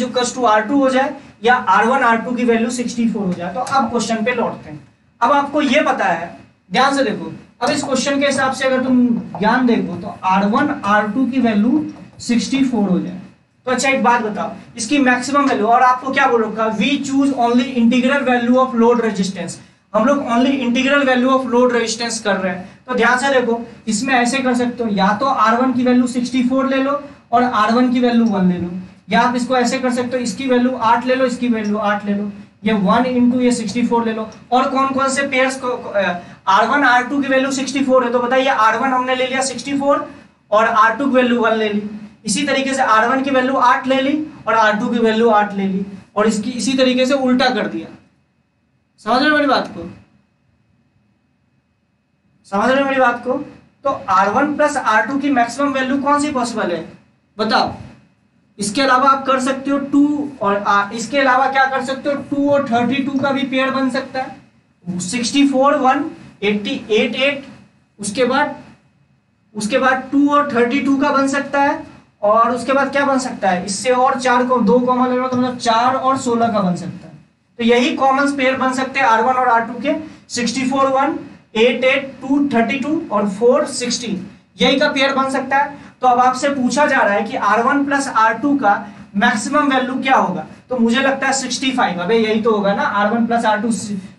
equals to R2 हो जाए, या R1 R2 की वैल्यू 64 हो जाए। तो अब क्वेश्चन पे लौटते हैं। अब आपको ये पता है, ध्यान से देखो, अब इस क्वेश्चन के हिसाब से अगर तुम ज्ञान देखो तो R1 R2 की वैल्यू 64 हो जाए। तो अच्छा एक बात बताओ, इसकी मैक्सिमम वैल्यू, और आपको क्या बोल रखा, we choose only integral value of load resistance. हम लोग only integral value of load resistance कर रहे हैं। तो ध्यान से देखो, इसमें ऐसे कर सकते हो, या तो R1 की वैल्यू 64 ले लो और R1 की वैल्यू 1 ले लो, या आप इसको ऐसे कर सकते हो, इसकी वैल्यू 8 ले लो, इसकी वैल्यू 8 ले लो, ये 1 इंटू ये 64 ले लो। और कौन कौन से पेयर्स को, R1 R2 की वैल्यू 64 है, तो बताइए R1 हमने ले लिया 64 और R2 की वैल्यू 1 ले ली। इसी तरीके से R1 की वैल्यू 8 ले ली और R2 की वैल्यू 8 ले ली, और इसकी इसी तरीके से उल्टा कर दिया। समझ रहे हो मेरी बात को, समझ रहे हो मेरी बात को? तो R1 प्लस R2 की मैक्सिमम वैल्यू कौन सी पॉसिबल है बताओ। इसके अलावा आप कर सकते हो 2, और इसके अलावा क्या कर सकते हो, 2 और 32 का भी पेयर बन सकता है। 64 1 88 8, उसके बाद 2 और 32 का बन सकता है, और उसके बाद क्या बन सकता है, इससे और 4 को 2 कॉमन ले लो तो मतलब 4 और 16 का बन सकता है। तो यही कॉमन पेयर बन सकते हैं R1 और R2 के, 64 1 8 8 2 32 और 4 16, यही का पेयर बन सकता है। तो अब आपसे पूछा जा रहा है कि R1 प्लस R2 का मैक्सिमम वैल्यू क्या होगा, तो मुझे लगता है 65। अबे यही तो होगा ना, R1 प्लस R2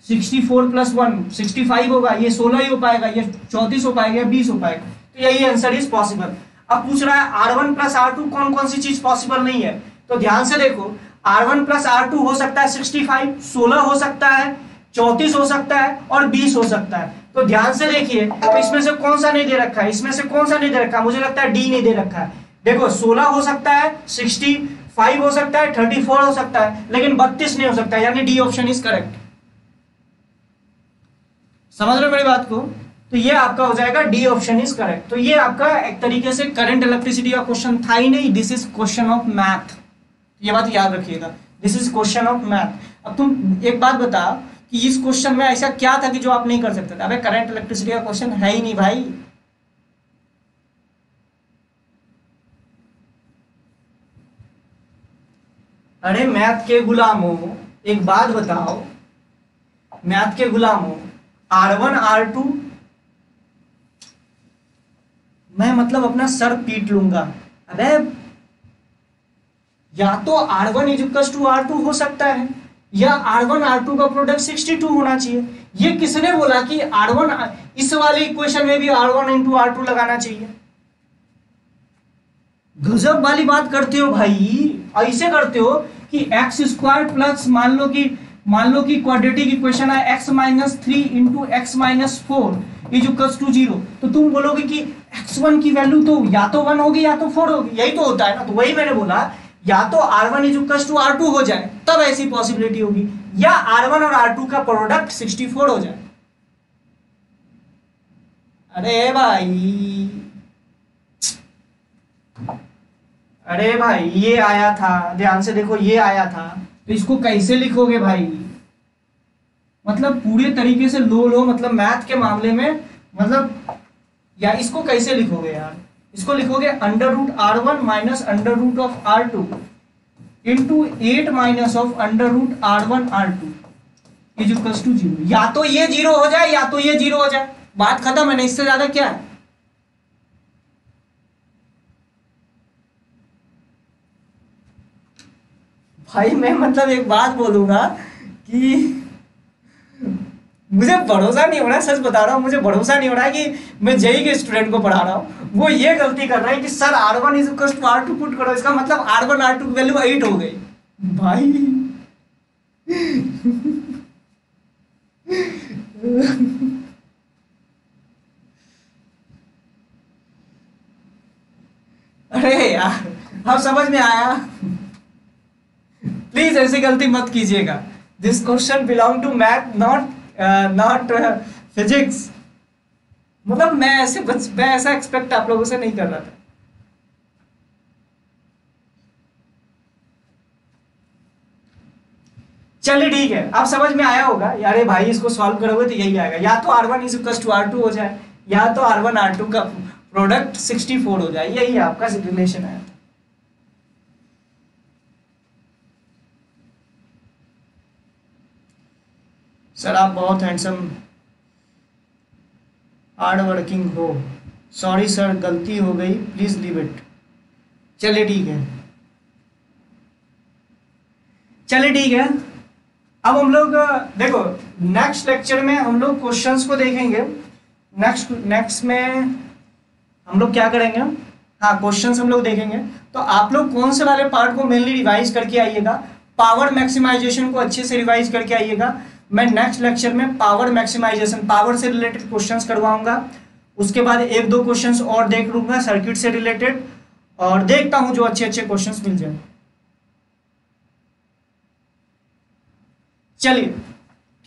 64 प्लस 1 65 होगा, ये 16 ही हो पाएगा, ये 34 हो पाएगा, 20 हो पाएगा। तो यही आंसर इज पॉसिबल। अब पूछ रहा है R1 प्लस R2 कौन कौन सी चीज पॉसिबल नहीं है, तो ध्यान से देखो, R1 प्लस R2 हो सकता है 65, 16 हो सकता है, 34 हो सकता है और 20 हो सकता है। तो ध्यान से देखिए, तो इसमें से कौन सा नहीं दे रखा है, इसमें से कौन सा नहीं दे रखा है, मुझे लगता है डी नहीं दे रखा है। देखो 16 हो सकता है, 65 हो सकता है, 34 हो सकता है, लेकिन 32 नहीं हो सकता है, यानी डी ऑप्शन इज करेक्ट। समझ रहे हो मेरी बात को? तो ये आपका हो जाएगा डी ऑप्शन इज करेक्ट। तो ये आपका एक तरीके से करंट इलेक्ट्रिसिटी का क्वेश्चन था ही नहीं, this is question of math. ये बात याद रखिएगा, this is question of math. अब तुम एक बात बता कि इस क्वेश्चन में ऐसा क्या था कि जो आप नहीं कर सकते थे? अबे करंट इलेक्ट्रिसिटी का क्वेश्चन है ही नहीं भाई। अरे मैथ के गुलामों, एक बात बताओ, मैथ के गुलामों, R1 R2 मैं मतलब अपना सर पीट लूंगा। अबे या तो R1 is equal to R2 हो सकता है, या R1 R2 का प्रोडक्ट 62 होना चाहिए। ये किसने बोला कि R1, इस वाले इक्वेशन में भी R1 इंटू R2 लगाना चाहिए? गजब वाली बात करते हो भाई। ऐसे करते हो कि एक्स स्क्वायर प्लस मान लो कि क्वाड्रेटिक इक्वेशन है x minus 3 into x minus 4 is equal to 0, तो तुम बोलोगे कि x1 की वैल्यू तो या तो 1 होगी या तो 4 होगी, यही तो होता है ना। तो वही मैंने बोला, या तो R1 is equal to R2 हो जाए तब ऐसी पॉसिबिलिटी होगी, या R1 और R2 का प्रोडक्ट 64 हो जाए। अरे भाई, अरे भाई ये आया था, ध्यान से देखो ये आया था, तो इसको कैसे लिखोगे भाई? मतलब पूरे तरीके से लो मतलब मैथ के मामले में, मतलब या इसको कैसे लिखोगे यार? इसको लिखोगे under root R1 minus under root of R2 into 8 minus of under root R1 R2 is equals to 0। या तो ये 0 हो जाए या तो ये 0 हो जाए, बात खत्म है ना, इससे ज्यादा क्या है? भाई मैं मतलब एक बात बोलूंगा कि मुझे भरोसा नहीं हो रहा है, सच बता रहा हूँ, मुझे भरोसा नहीं हो रहा है कि मैं जेई के स्टूडेंट को पढ़ा रहा हूँ, वो ये गलती कर रहा है कि sir R1 is equal to R2 put करो, इसका मतलब R1 R2 की वैल्यू 8 हो गई भाई। अरे यार अब समझ में आया? प्लीज ऐसी गलती मत कीजिएगा। This question belong to math, not physics. मतलब मैं ऐसा एक्सपेक्ट आप लोगों से नहीं कर रहा था। चलिए ठीक है, आप समझ में आया होगा। अरे भाई इसको सॉल्व करोगे तो यही आएगा, या तो R1 is equal to R2 हो जाए, या तो R1 R2 का प्रोडक्ट 64 हो जाए, यही आपका रिलेशन है। सर आप बहुत हैंडसम हार्ड वर्किंग हो। सॉरी सर गलती हो गई, प्लीज लीव इट। चलिए ठीक है, चलिए ठीक है। अब हम लोग देखो नेक्स्ट लेक्चर में हम लोग क्वेश्चंस को देखेंगे। नेक्स्ट में हम लोग क्या करेंगे, हाँ क्वेश्चंस हम लोग देखेंगे। तो आप लोग कौन से वाले पार्ट को मेनली रिवाइज करके आइएगा, पावर मैक्सिमाइजेशन को अच्छे से रिवाइज करके आइएगा। मैं नेक्स्ट लेक्चर में पावर मैक्सिमाइजेशन, पावर से रिलेटेड क्वेश्चंस करवाऊंगा। उसके बाद एक दो क्वेश्चंस और देख लूंगा सर्किट से रिलेटेड, और देखता हूं जो अच्छे अच्छे क्वेश्चंस मिल जाए। चलिए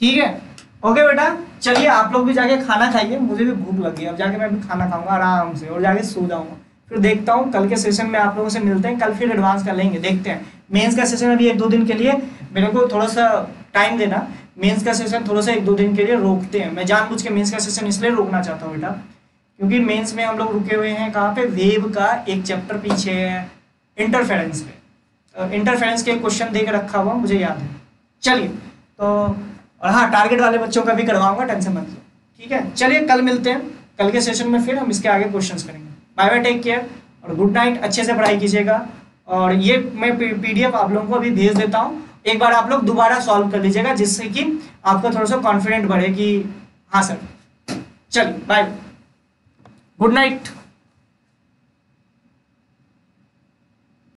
ठीक है, ओके बेटा। चलिए आप लोग भी जाके खाना खाइए, मुझे भी भूख लगी है, अब जाके मैं भी खाना खाऊंगा आराम से और जाके सो जाऊंगा। फिर देखता हूँ कल के सेशन में आप लोगों से मिलते हैं, कल फिर एडवांस का लेंगे, देखते हैं। मेंस का सेशन अभी 1-2 दिन के लिए मेरे को थोड़ा सा टाइम देना, मेंस का सेशन थोड़ा सा 1-2 दिन के लिए रोकते हैं। मैं जानबूझ के मेंस का सेशन इसलिए रोकना चाहता हूँ बेटा, क्योंकि मेंस में हम लोग रुके हुए हैं कहाँ पे, वेव का एक चैप्टर पीछे है, इंटरफेरेंस पे। इंटरफेरेंस के क्वेश्चन दे के रखा हुआ मुझे याद है। चलिए तो, और हाँ टारगेट वाले बच्चों का भी करवाऊंगा, टेंशन मत लो, ठीक है। चलिए कल मिलते हैं, कल के सेशन में फिर हम इसके आगे क्वेश्चंस करेंगे। बाय बाय, टेक केयर और गुड नाइट। अच्छे से पढ़ाई कीजिएगा, और ये मैं PDF आप लोगों को अभी भेज देता हूँ, एक बार आप लोग दोबारा सॉल्व कर लीजिएगा, जिससे कि आपका थोड़ा सा कॉन्फिडेंट बढ़े कि हाँ सर। चलिए बाय, गुड नाइट।